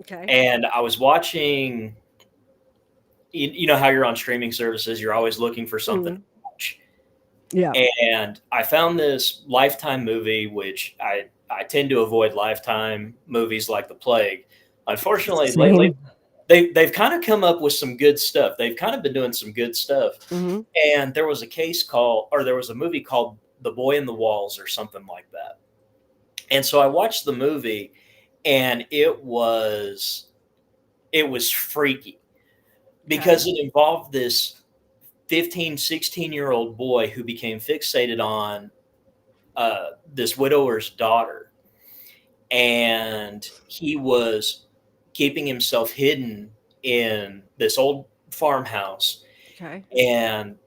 Okay. and I was watching. You know how you're on streaming services, you're always looking for something to watch. Yeah. And I found this Lifetime movie, which I tend to avoid Lifetime movies like the plague. Unfortunately, lately they've kind of come up with some good stuff. They've kind of been doing some good stuff. Mhm. And there was a movie called The Boy in the Walls or something like that. And so I watched the movie, and it was freaky, because it involved this 15, 16-year-old boy who became fixated on this widower's daughter. And he was keeping himself hidden in this old farmhouse. Okay. And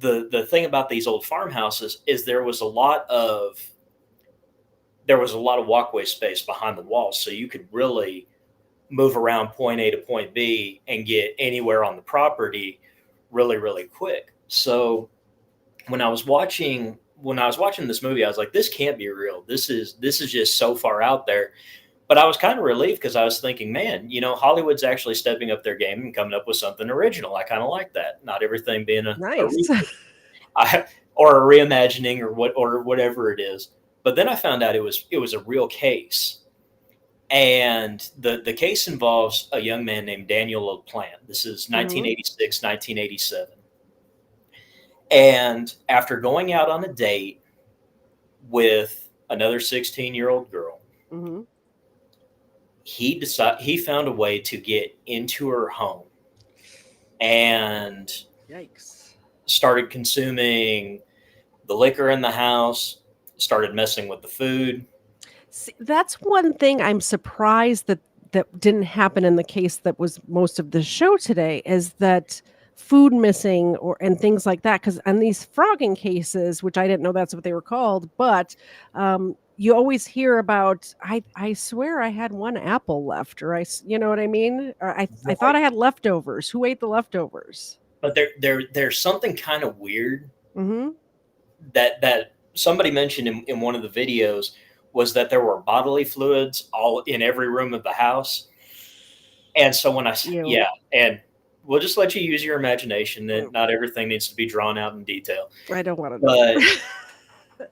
the thing about these old farmhouses is there was a lot of walkway space behind the walls, so you could really move around point A to point B and get anywhere on the property really, really quick. So when I was watching this movie, I was like, this can't be real. This is just so far out there. But I was kind of relieved because I was thinking, man, Hollywood's actually stepping up their game and coming up with something original. I kind of like that. Not everything being a Nice. or a reimagining or whatever it is. But then I found out it was a real case. And the case involves a young man named Daniel LaPlante. This is 1986, 1987. And after going out on a date with another 16-year-old girl, he found a way to get into her home and Yikes. started consuming the liquor in the house, started messing with the food. See, that's one thing I'm surprised that didn't happen in the case that was most of the show today, is that food missing and things like that. Because on these Phrogging cases, which I didn't know that's what they were called, but you always hear about, I swear I had one apple left, or you know what I mean? Or I thought I had leftovers. Who ate the leftovers? But there's something kind of weird Mm-hmm. that somebody mentioned in one of the videos, was that there were bodily fluids all in every room of the house. And so when and we'll just let you use your imagination, that not everything needs to be drawn out in detail. I don't want to know.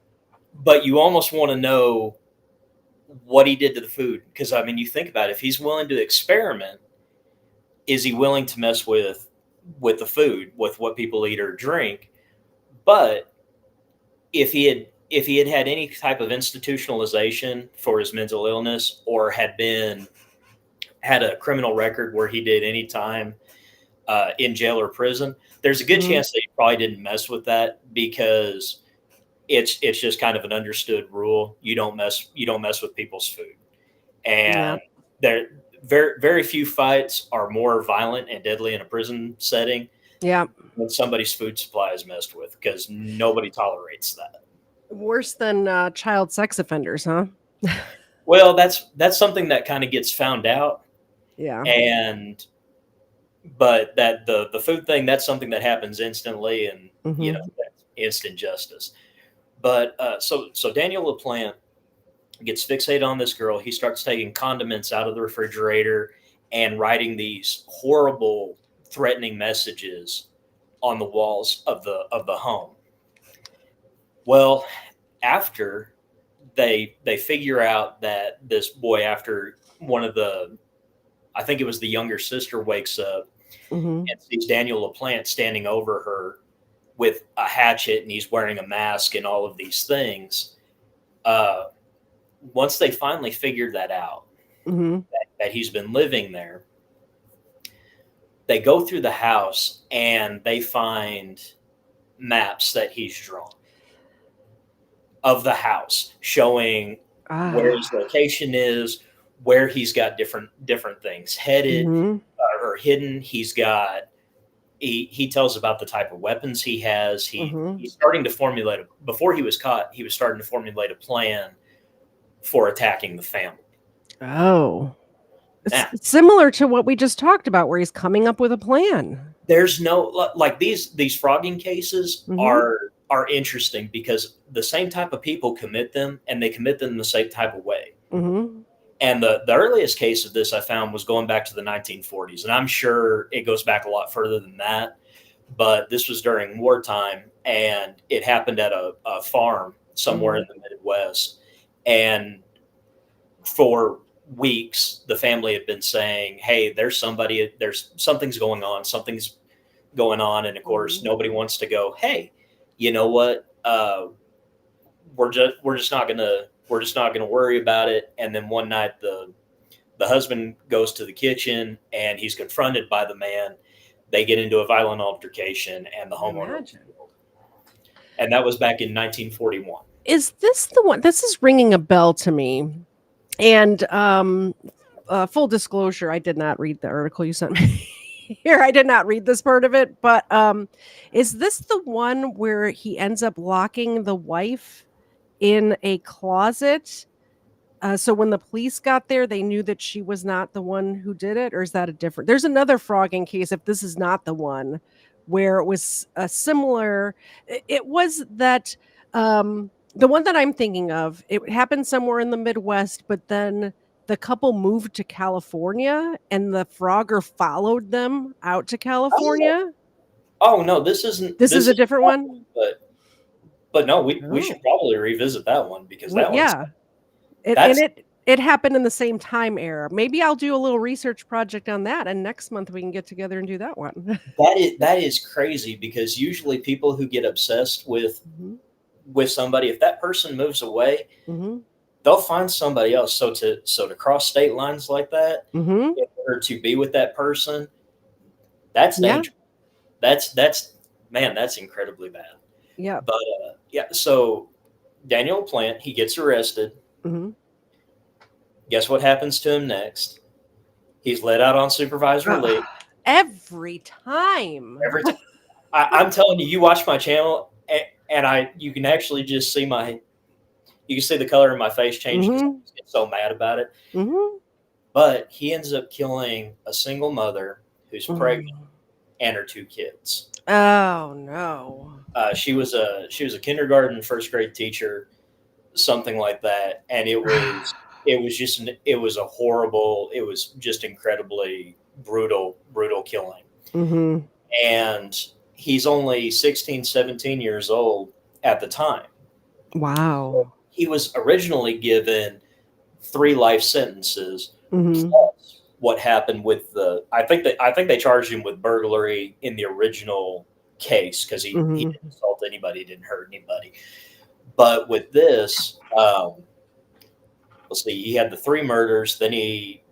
But you almost want to know what he did to the food. Because, I mean, you think about it, if he's willing to experiment, is he willing to mess with the food, with what people eat or drink? But if he had had any type of institutionalization for his mental illness, or had a criminal record where he did any time in jail or prison, there's a good chance that he probably didn't mess with that, because it's just kind of an understood rule. You don't mess with people's food. And there very, very few fights are more violent and deadly in a prison setting when somebody's food supply is messed with, because nobody tolerates that. Worse than child sex offenders, huh? Well, that's something that kind of gets found out. Yeah. But that the food thing, that's something that happens instantly, and that's instant justice. But so Daniel LaPlante gets fixated on this girl. He starts taking condiments out of the refrigerator and writing these horrible, threatening messages on the walls of the home. Well, after they figure out that this boy, after one of I think it was the younger sister, wakes up and sees Daniel LaPlante standing over her with a hatchet, and he's wearing a mask and all of these things. Once they finally figured that out, that he's been living there, they go through the house and they find maps that he's drawn of the house, showing where his location is, where he's got different things headed or hidden. He's got, he tells about the type of weapons he has. He's starting to formulate before he was caught, he was starting to formulate a plan for attacking the family. Oh, it's similar to what we just talked about, where he's coming up with a plan. There's no, like, these Phrogging cases are interesting, because the same type of people commit them, and they commit them the same type of way. And the earliest case of this I found was going back to the 1940s, and I'm sure it goes back a lot further than that. But this was during wartime, and it happened at a farm somewhere in the Midwest. And for weeks, the family had been saying, "Hey, there's something's going on, and of course, nobody wants to go, hey, you know what? We're just not gonna worry about it." And then one night, the husband goes to the kitchen and he's confronted by the man. They get into a violent altercation, and the homeowner was killed. And that was back in 1941. Is this the one? This is ringing a bell to me. And full disclosure, I did not read the article you sent me. Here, I did not read this part of it, but is this the one where he ends up locking the wife in a closet So when the police got there, they knew that she was not the one who did it, or is that a different? There's another Phrogging case, if this is not the one, where it was a similar. It was that the one that I'm thinking of. It happened somewhere in the Midwest, but then the couple moved to California, and the Frogger followed them out to California. Oh no, this isn't. This is a different one. But no, we Oh. should probably revisit that one because that one's Yeah. It happened in the same time era. Maybe I'll do a little research project on that, and next month we can get together and do that one. that is crazy because usually people who get obsessed with somebody, if that person moves away, they'll find somebody else. So to cross state lines like that, in order to be with that person, that's dangerous. That's incredibly bad. Yeah. But yeah, so Daniel Plant, he gets arrested. Guess what happens to him next? He's let out on supervised release. Every time. I'm telling you, you watch my channel, and you can actually just see you can see the color in my face change because I get so mad about it. But he ends up killing a single mother who's pregnant and her 2 kids. Oh no. She was a kindergarten, first grade teacher, something like that, and it was a horrible. It was just incredibly brutal killing. And he's only 16, 17 years old at the time. Wow. He was originally given 3 life sentences. Plus what happened with I think they charged him with burglary in the original case because he didn't assault anybody, didn't hurt anybody. But with this, let's see, he had the 3 murders. Then he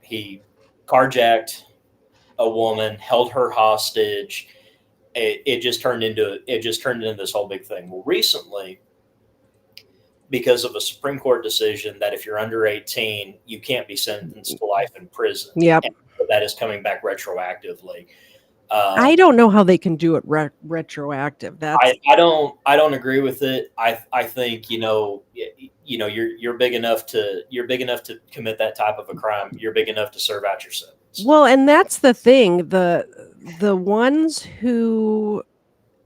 carjacked a woman, held her hostage. It just turned into this whole big thing. Well, recently, because of a Supreme Court decision that if you're under 18, you can't be sentenced to life in prison. Yep. And that is coming back retroactively. I don't know how they can do it retroactive. I don't agree with it. I think you're big enough to commit that type of a crime. You're big enough to serve out your sentence. Well, and that's the thing. The ones who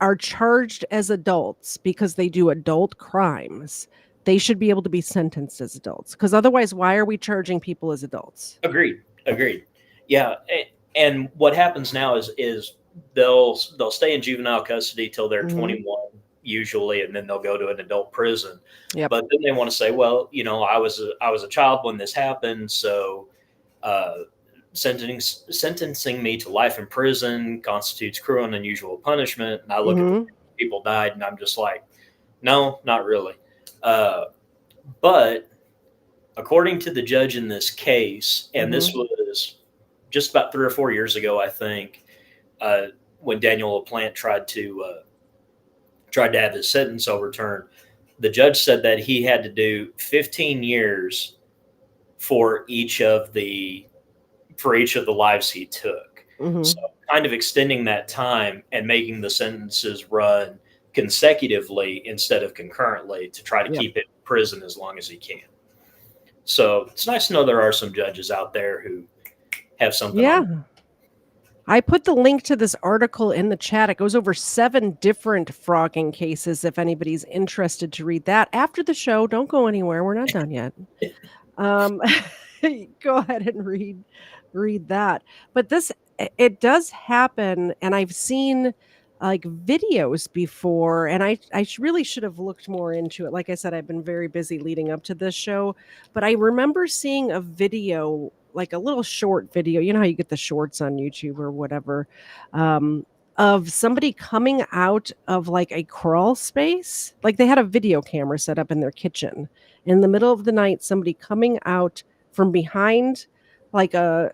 are charged as adults because they do adult crimes, they should be able to be sentenced as adults. Because otherwise, why are we charging people as adults? Agreed. Yeah. And what happens now is they'll stay in juvenile custody till they're 21 usually, and then they'll go to an adult prison. Yep. But then they want to say, well, I was a child when this happened, so sentencing me to life in prison constitutes cruel and unusual punishment. And I look at the people died, and I'm just like, no, not really. But according to the judge in this case, and this was just about 3 or 4 years ago, I think, when Daniel LaPlante tried to have his sentence overturned, the judge said that he had to do 15 years for each of the lives he took. So kind of extending that time and making the sentences run consecutively instead of concurrently to try to keep it in prison as long as he can. So it's nice to know there are some judges out there who have something. Yeah. I put the link to this article in the chat. It goes over 7 different Phrogging cases if anybody's interested to read that. After the show, don't go anywhere. We're not done yet. Go ahead and read that. But it does happen, and I've seen like videos before, and I really should have looked more into it. Like I said, I've been very busy leading up to this show, but I remember seeing a video, like a little short video. You know how you get the shorts on YouTube or whatever, of somebody coming out of like a crawl space. Like they had a video camera set up in their kitchen. In the middle of the night, somebody coming out from behind, like there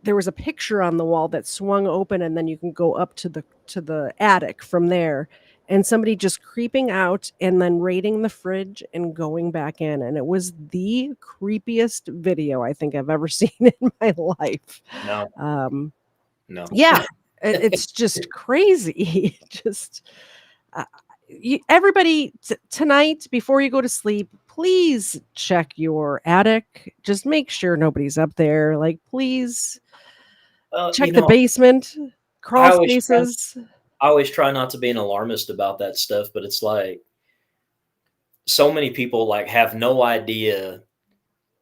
was a picture on the wall that swung open, and then you can go up to the attic from there. And somebody just creeping out and then raiding the fridge and going back in. And it was the creepiest video I think I've ever seen in my life. No. Yeah, it's just crazy. everybody tonight before you go to sleep, please check your attic. Just make sure nobody's up there. Like, please check the basement, I crawl always try, spaces. I always try not to be an alarmist about that stuff, but it's like so many people like have no idea.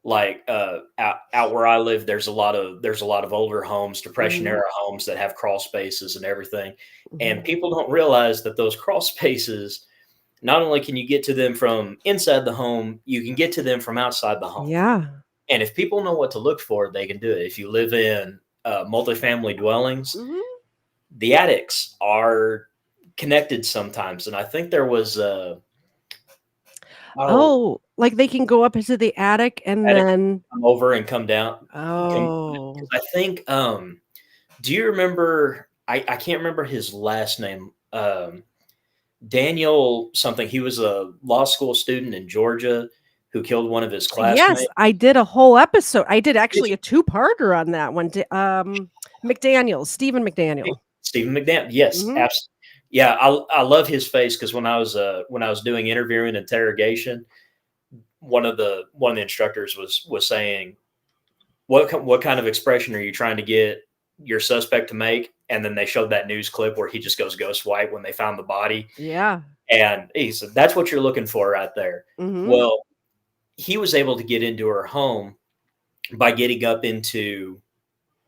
Like out where I live, there's a lot of older homes, Depression Mhm. era homes that have crawl spaces and everything, and Mhm. people don't realize that those crawl spaces, not only can you get to them from inside the home, you can get to them from outside the home. Yeah. And if people know what to look for, they can do it. If you live in multifamily dwellings, Mhm. the attics are connected sometimes. And I think there was oh, Oh, like they can go up into the attic and attic then come over and come down. oh. 'Cause I think do you remember? I can't remember his last name. Daniel something. He was a law school student in Georgia who killed one of his Yes, classmates. I did a whole episode. I did Did actually you? a two-parter on that one. McDaniel, Stephen McDaniel. Stephen McDaniel. Yes, Mhm. absolutely. Yeah, I love his face because when I was doing interviewing interrogation, one of the instructors was saying, what kind of expression are you trying to get your suspect to make? And then they showed that news clip where he just goes ghost white when they found the body. Yeah. And he said, that's what you're looking for right there. Mhm. Well, he was able to get into her home by getting up into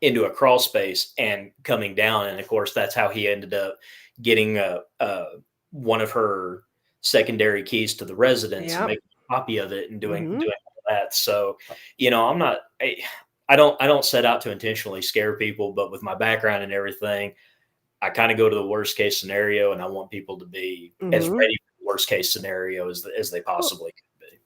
a crawl space and coming down. And of course, that's how he ended up getting one of her secondary keys to the residence and Yep. making a copy of it and Mhm. doing all that. So, I'm not. I don't set out to intentionally scare people, but with my background and everything, I kind of go to the worst case scenario, and I want people to be as Mhm. ready for the worst case scenario as they Well, possibly could be.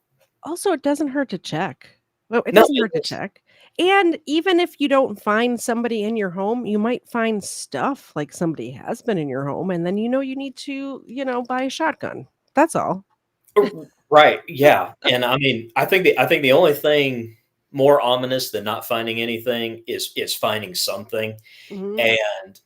also, it doesn't hurt to check. Well, it No, doesn't it hurt to is. check. And even if you don't find somebody in your home, you might find stuff like somebody has been in your home, and then you need to, buy a shotgun. That's all. Right, yeah, and I mean, I think the only thing more ominous than not finding anything is finding something, Mhm. and,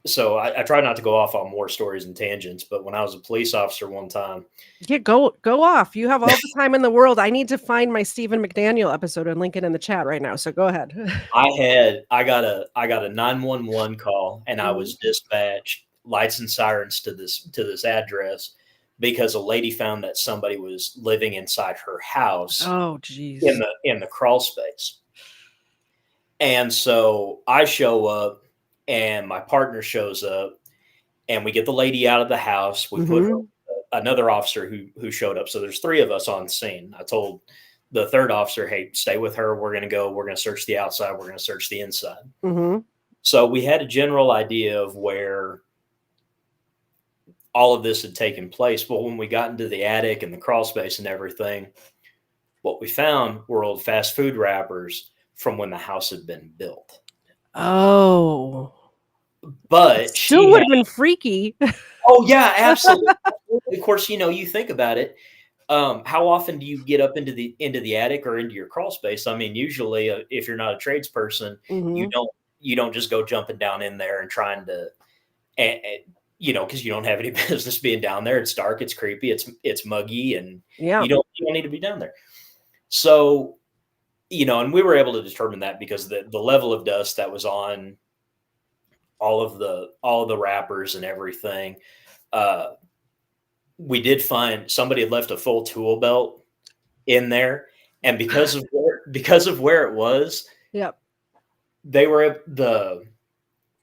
so I try not to go off on more stories and tangents, but when I was a police officer one time, Yeah, go off. You have all the time in the world. I need to find my Stephen McDaniel episode and link it in the chat right now, so go ahead. I got a 911 call, and I Mhm. was dispatched lights and sirens to this address because a lady found that somebody was living inside her house Oh, in jeez. the crawl space. And so I show up and my partner shows up and we get the lady out of the house. We put her Mhm. another officer who showed up. So there's three of us on scene. I told the third officer, "Hey, stay with her. We're going to search the outside. We're going to search the inside." Mhm. So we had a general idea of where all of this had taken place. But when we got into the attic and the crawl space and everything, what we found were old fast food wrappers from when the house had been built. Oh. But Still she had, would've been freaky. oh yeah, absolutely. Of course, you think about it. How often do you get up into the attic or into your crawl space? I mean, usually, if you're not a tradesperson, you Mhm. don't you don't just go jumping down in there and trying to, and because you don't have any business being down there. It's dark, it's creepy, it's muggy, and Yeah. you don't need to be down there. So, and we were able to determine that because the level of dust that was on all of the wrappers and everything. Uh, we did find somebody had left a full tool belt in there, and because of where it was, Yep. they were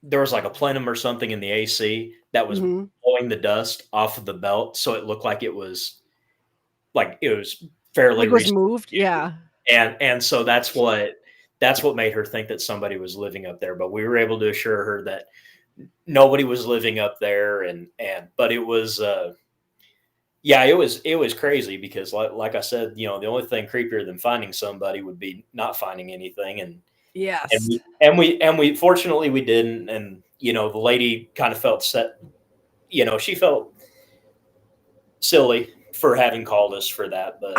there was like a plenum or something in the AC that was Mhm. blowing the dust off of the belt, so it looked like it was fairly Like, was recent, moved? Yeah. and so that's what made her think that somebody was living up there. But we were able to assure her that nobody was living up there, and but it was yeah, it was crazy because like I said, the only thing creepier than finding somebody would be not finding anything, and Yes. we fortunately we didn't, and the lady kind of felt set, she felt silly for having called us for that, but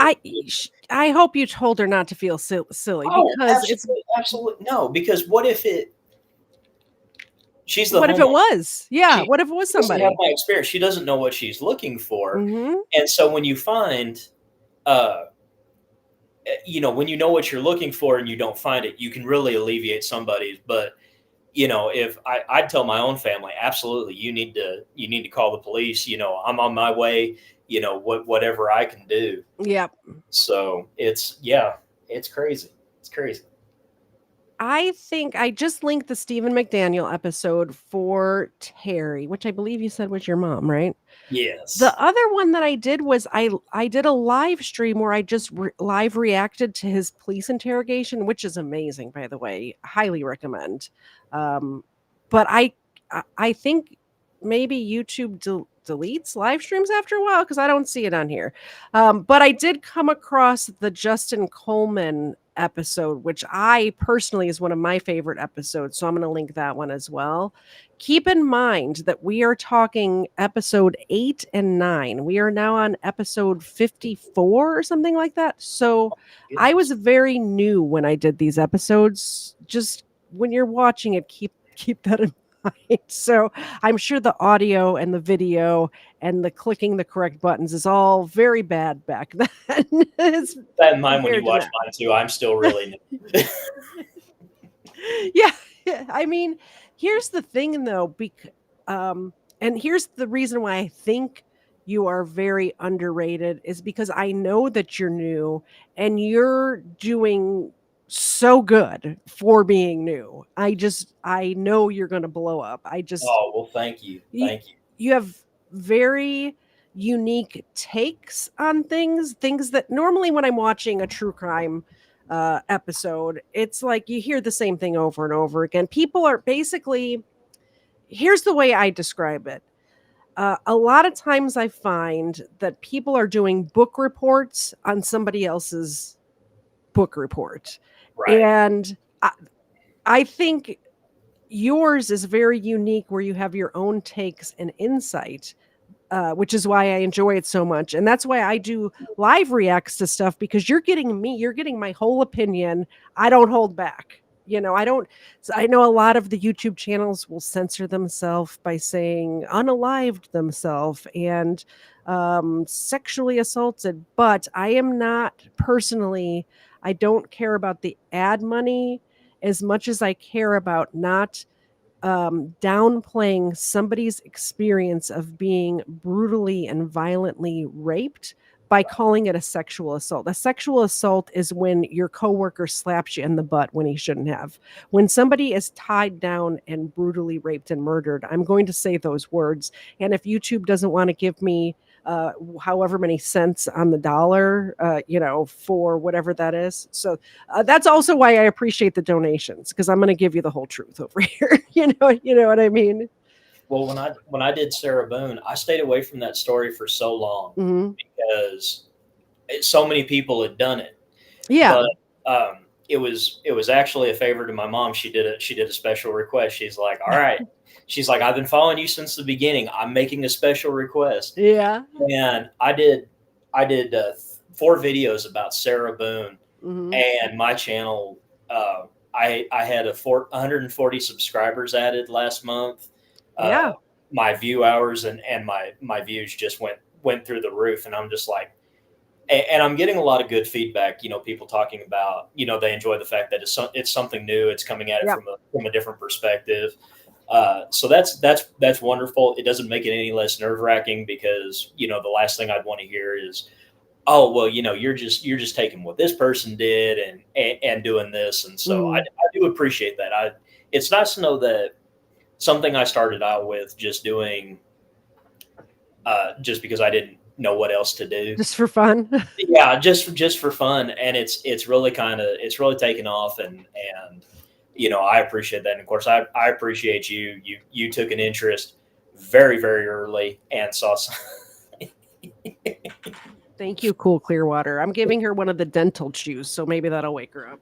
I hope you told her not to feel silly oh, because it's absolutely, absolutely no, because what if it She's the What if it homeowner. was? Yeah, She what if it was she doesn't have somebody? my experience. She doesn't know what she's looking for. Mhm. And so when you find, uh, when you know what you're looking for and you don't find it, you can really alleviate somebody's. But if I'd tell my own family, absolutely, you need to call the police. I'm on my way. Whatever I can do. Yep. So it's crazy. It's crazy. I think I just linked the Stephen McDaniel episode for Terry, which I believe you said was your mom, right? The Yes. other one that I did was I did a live stream where I just live reacted to his police interrogation, which is amazing, by the way. Highly recommend. Um, but I think maybe YouTube deletes live streams after a while because I don't see it on here. But I did come across the Justin Coleman episode, which I personally is one of my favorite episodes. So I'm going to link that one as well. Keep in mind that we are talking episode 8 and 9. We are now on episode 54 or something like that. So I was very new when I did these episodes. Just when you're watching it, keep that in mind. So I'm sure the audio and the video and the clicking the correct buttons is all very bad back then. That in mind when you compared to watch now. mine too. I'm still really new. Yeah, I mean, here's the thing though, and here's the reason why I think you are very underrated is because I know that you're new and you're doing so good for being new. I know you're going to blow up. Oh, well, thank you. You, Thank you. you have very unique takes on things that normally when I'm watching a true crime episode, it's like you hear the same thing over and over again. People are basically, here's the way I describe it. A lot of times I find that people are doing book reports on somebody else's book report. Right. And I think yours is very unique where you have your own takes and insight, which is why I enjoy it so much. And that's why I do live reacts to stuff because you're getting my whole opinion. I don't hold back. I know a lot of the YouTube channels will censor themselves by saying unalived themselves and sexually assaulted, but I am not personally, I don't care about the ad money as much as I care about not downplaying somebody's experience of being brutally and violently raped by calling it a sexual assault. A sexual assault is when your coworker slaps you in the butt when he shouldn't have. When somebody is tied down and brutally raped and murdered, I'm going to say those words. And if YouTube doesn't want to give me however many cents on the dollar, for whatever that is. So that's also why I appreciate the donations because I'm going to give you the whole truth over here. You know what I mean? Well, when I did Sarah Boone, I stayed away from that story for so long because so many people had done it. Yeah. But it was actually a favor to my mom. She did a special request. She's like, all right. She's like, I've been following you since the beginning. I'm making a special request. Yeah. And I did 4 videos about Sarah Boone and my channel. I had 140 subscribers added last month. My view hours and my views just went through the roof. And I'm just like, and I'm getting a lot of good feedback. People talking about, they enjoy the fact that it's something new. It's coming at it from a different perspective. So that's wonderful. It doesn't make it any less nerve wracking because, the last thing I'd want to hear is, oh, well, you're just taking what this person did and doing this. And so I do appreciate that. It's nice to know that something I started out with just doing, just because I didn't know what else to do, just for fun. Yeah. Just for fun. And it's really taken off and, I appreciate that. And of course I appreciate you took an interest very, very early and saw some. Thank you, Cool Clearwater. I'm giving her one of the dental chews, so maybe that'll wake her up.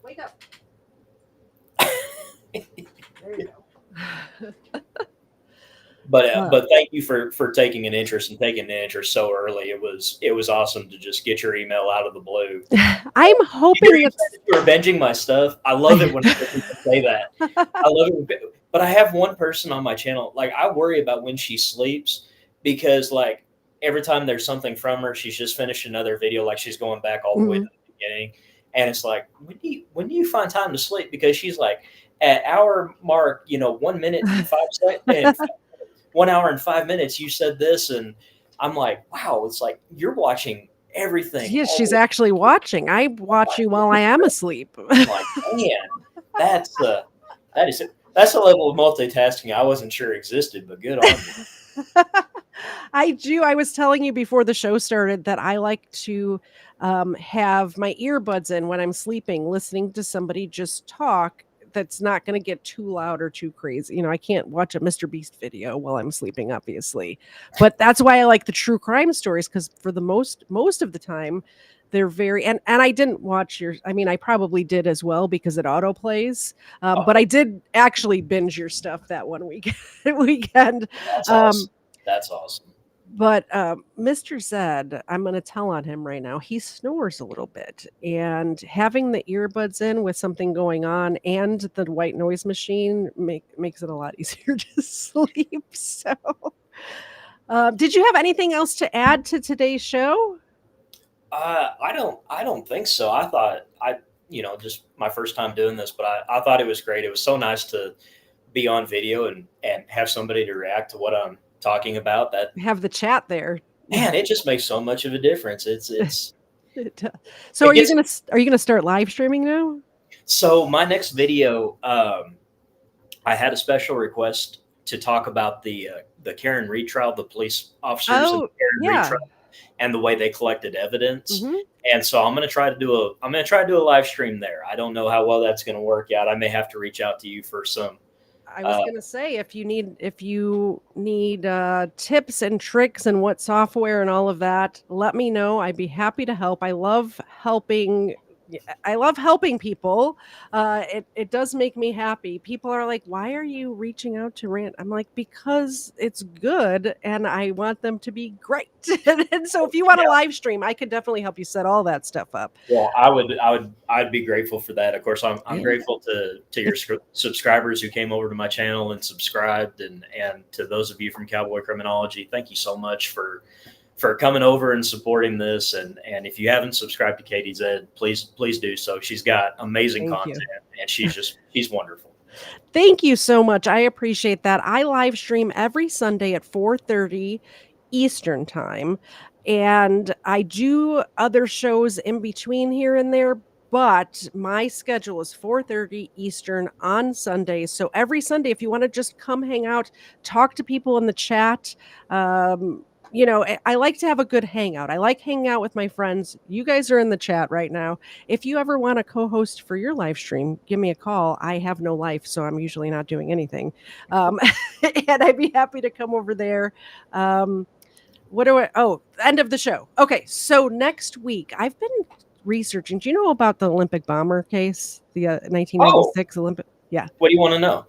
Wake up. There you go. But thank you for taking an interest and taking an interest so early. It was awesome to just get your email out of the blue. I'm hoping you were binging my stuff. I love it when people say that. I love it But I have one person on my channel, like, I worry about when she sleeps because, like, every time there's something from her, she's just finished another video, like she's going back all the way to Mhm. the beginning. And it's like, when do you find time to sleep? Because she's like, at hour mark, 1 minute and 5 seconds, and 1 hour and 5 minutes, you said this. And I'm like, wow, it's like you're watching everything Yeah, all she's the way. actually watching. I watch you while I am asleep. I'm like, man, that's that is that's a level of multitasking I wasn't sure existed, but good on you. I do. I was telling you before the show started that I like to have my earbuds in when I'm sleeping, listening to somebody just talk that's not going to get too loud or too crazy. I can't watch a Mr. Beast video while I'm sleeping, obviously. But that's why I like the true crime stories, because for the most of the time, they're very and I didn't watch your. I mean, I probably did as well because it auto plays. But I did actually binge your stuff that one weekend. That's Um, awesome. That's awesome. but Mr. Zed, I'm going to tell on him right now. He snores a little bit, and having the earbuds in with something going on and the white noise machine makes it a lot easier to sleep. So, did you have anything else to add to today's show? I don't think so. I thought just my first time doing this, but I thought it was great. It was so nice to be on video and have somebody to react to what I'm talking about. That, Have the chat there. man, it just makes so much of a difference. So, It are you gets gonna start live streaming now? so my next video. I had a special request to talk about the Karen Reed trial, the police officers in the Oh, Karen Reed yeah. trial, and the way they collected evidence. Mhm. And so I'm gonna try to do a live stream there. I don't know how well that's gonna work out. I may have to reach out to you for some. I was gonna say if you need tips and tricks and what software and all of that, let me know. I'd be happy to help. I love helping people. It does make me happy. People are like, "Why are you reaching out to Rant?" I'm like, "Because it's good and I want them to be great." And so if you want a Yeah. live stream, I could definitely help you set all that stuff up. Well, I'd be grateful for that. Of course, I'm Yeah. grateful to your subscribers who came over to my channel and subscribed, and to those of you from Cowboy Criminology. Thank you so much for coming over and supporting this. And if you haven't subscribed to Katie Zed, please do so. She's got amazing Thank you. content, and she's wonderful. Thank you so much. I appreciate that. I live stream every Sunday at 4:30 Eastern time, and I do other shows in between here and there, but my schedule is 4:30 Eastern on Sundays. So every Sunday, if you want to just come hang out, talk to people in the chat, I like to have a good hangout. I like hanging out with my friends. You guys are in the chat right now. If you ever want to co-host for your live stream, give me a call. I have no life, so I'm usually not doing anything. And I'd be happy to come over there. End of the show. Okay, so next week, I've been researching. Do you know about the Olympic bomber case? The 1996 Olympic? Yeah. What do you want to know?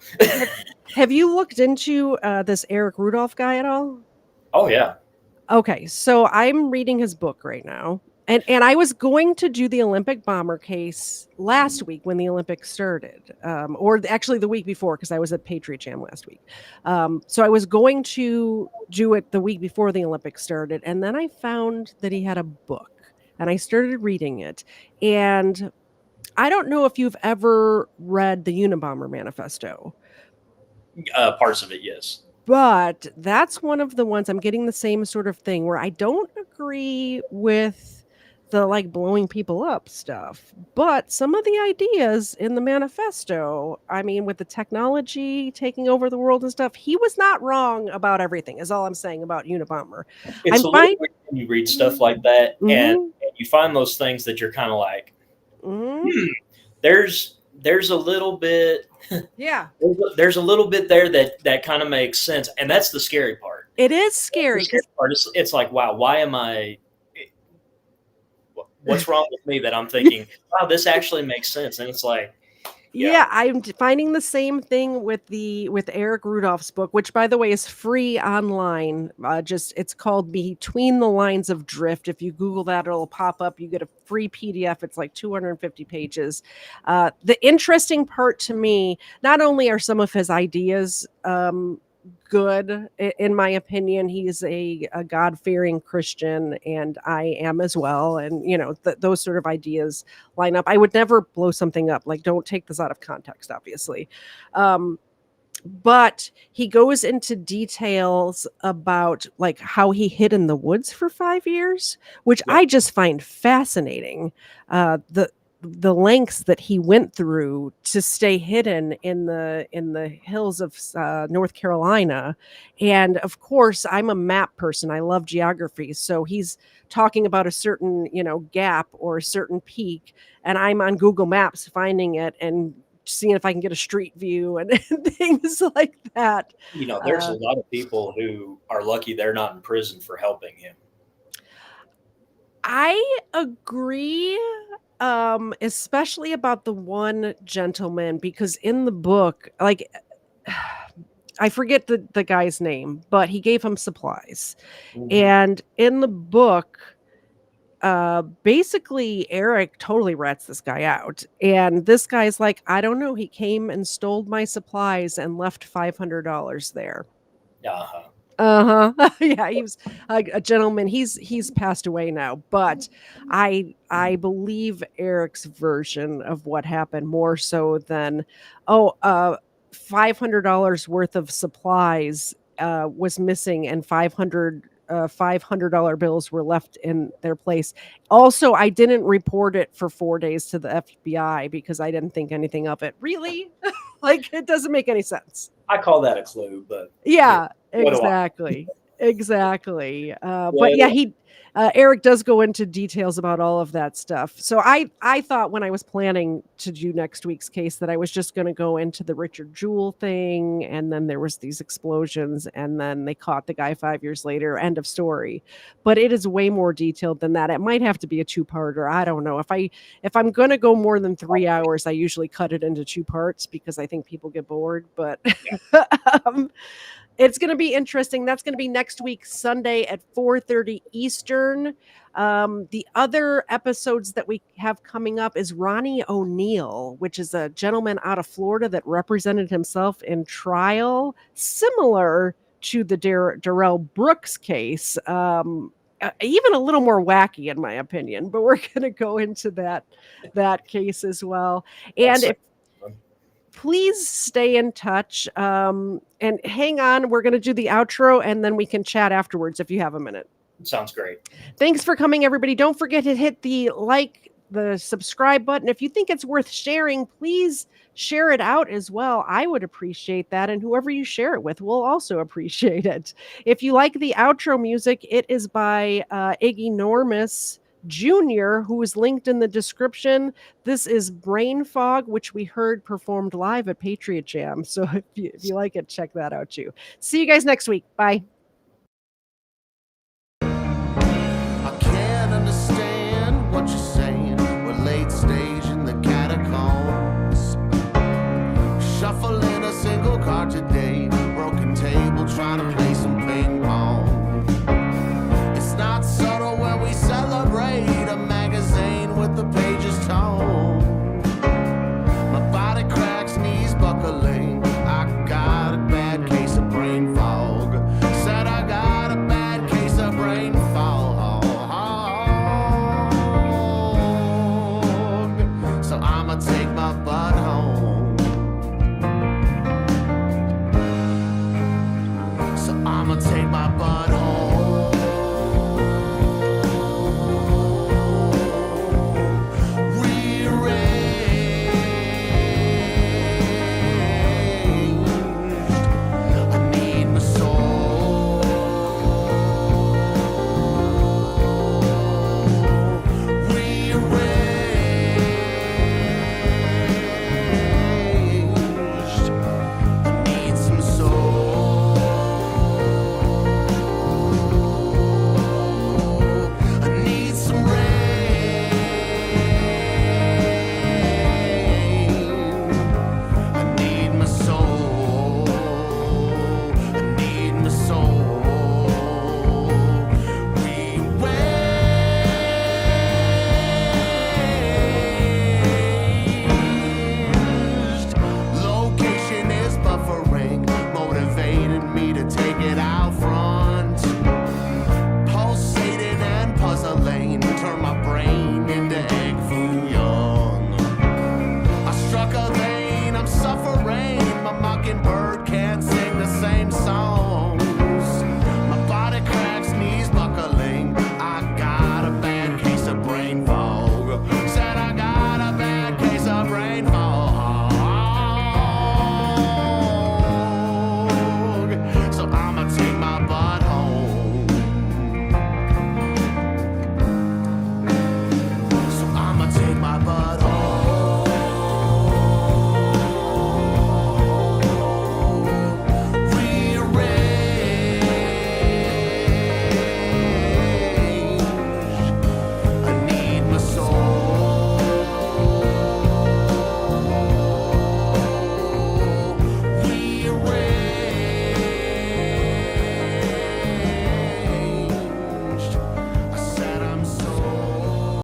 Have you looked into this Eric Rudolph guy at all? Oh, yeah. Okay, so I'm reading his book right now. And I was going to do the Olympic bomber case last week when the Olympics started, actually the week before, because I was at Patriot Jam last week. So I was going to do it the week before the Olympics started, and then I found that he had a book, and I started reading it. And I don't know if you've ever read the Unabomber Manifesto. Parts of it, yes. But that's one of the ones I'm getting the same sort of thing where I don't agree with the like blowing people up stuff. But some of the ideas in the manifesto, I mean, with the technology taking over the world and stuff, he was not wrong about everything, is all I'm saying about Unabomber. It's a little weird when you read stuff like that, and you find those things that you're kind of like, there's a little bit. Yeah. There's a little bit there that kind of makes sense. And that's the scary part. It is scary. It's like, wow, what's wrong with me that I'm thinking, wow, this actually makes sense? And it's like, Yeah, I'm finding the same thing with Eric Rudolph's book, which by the way is free online. Just it's called Between the Lines of Drift. If you Google that, it'll pop up. You get a free PDF. It's like 250 pages. The interesting part to me, not only are some of his ideas good, in my opinion, he's a God-fearing Christian, and I am as well. And those sort of ideas line up. I would never blow something up. Like, don't take this out of context, obviously. But he goes into details about like how he hid in the woods for 5 years, which I just find fascinating. The lengths that he went through to stay hidden in the hills of North Carolina. And of course, I'm a map person. I love geography. So he's talking about a certain, gap or a certain peak, and I'm on Google Maps finding it and seeing if I can get a street view and things like that. There's a lot of people who are lucky they're not in prison for helping him. I agree, especially about the one gentleman, because in the book, like, I forget the guy's name, but he gave him supplies. And in the book, basically Eric totally rats this guy out. And this guy's like, I don't know, he came and stole my supplies and left $500 there. Yeah, he was a gentleman. He's passed away now, but I believe Eric's version of what happened more so than $500 worth of supplies was missing, and $500 bills were left in their place. Also, I didn't report it for 4 days to the FBI because I didn't think anything of it. Really? Like, it doesn't make any sense. I call that a clue, but yeah, exactly. Exactly. But yeah, Eric does go into details about all of that stuff. So I thought when I was planning to do next week's case that I was just going to go into the Richard Jewell thing, and then there was these explosions, and then they caught the guy 5 years later. End of story. But it is way more detailed than that. It might have to be a two-parter. I don't know. If I'm going to go more than 3 hours, I usually cut it into 2 parts because I think people get bored. But it's going to be interesting. That's going to be next week, Sunday at 4:30 Eastern. The other episodes that we have coming up is Ronnie O'Neill, which is a gentleman out of Florida that represented himself in trial, similar to the Darrell Brooks case. Even a little more wacky, in my opinion, but we're going to go into that case as well. And please stay in touch and hang on. We're going to do the outro and then we can chat afterwards if you have a minute. Sounds great. Thanks for coming, everybody. Don't forget to hit the subscribe button. If you think it's worth sharing, please share it out as well. I would appreciate that. And whoever you share it with will also appreciate it. If you like the outro music, it is by Iggy Normus Jr., who is linked in the description. This is Brain Fog, which we heard performed live at Patriot Jam. So if you like it, check that out too. See you guys next week. Bye.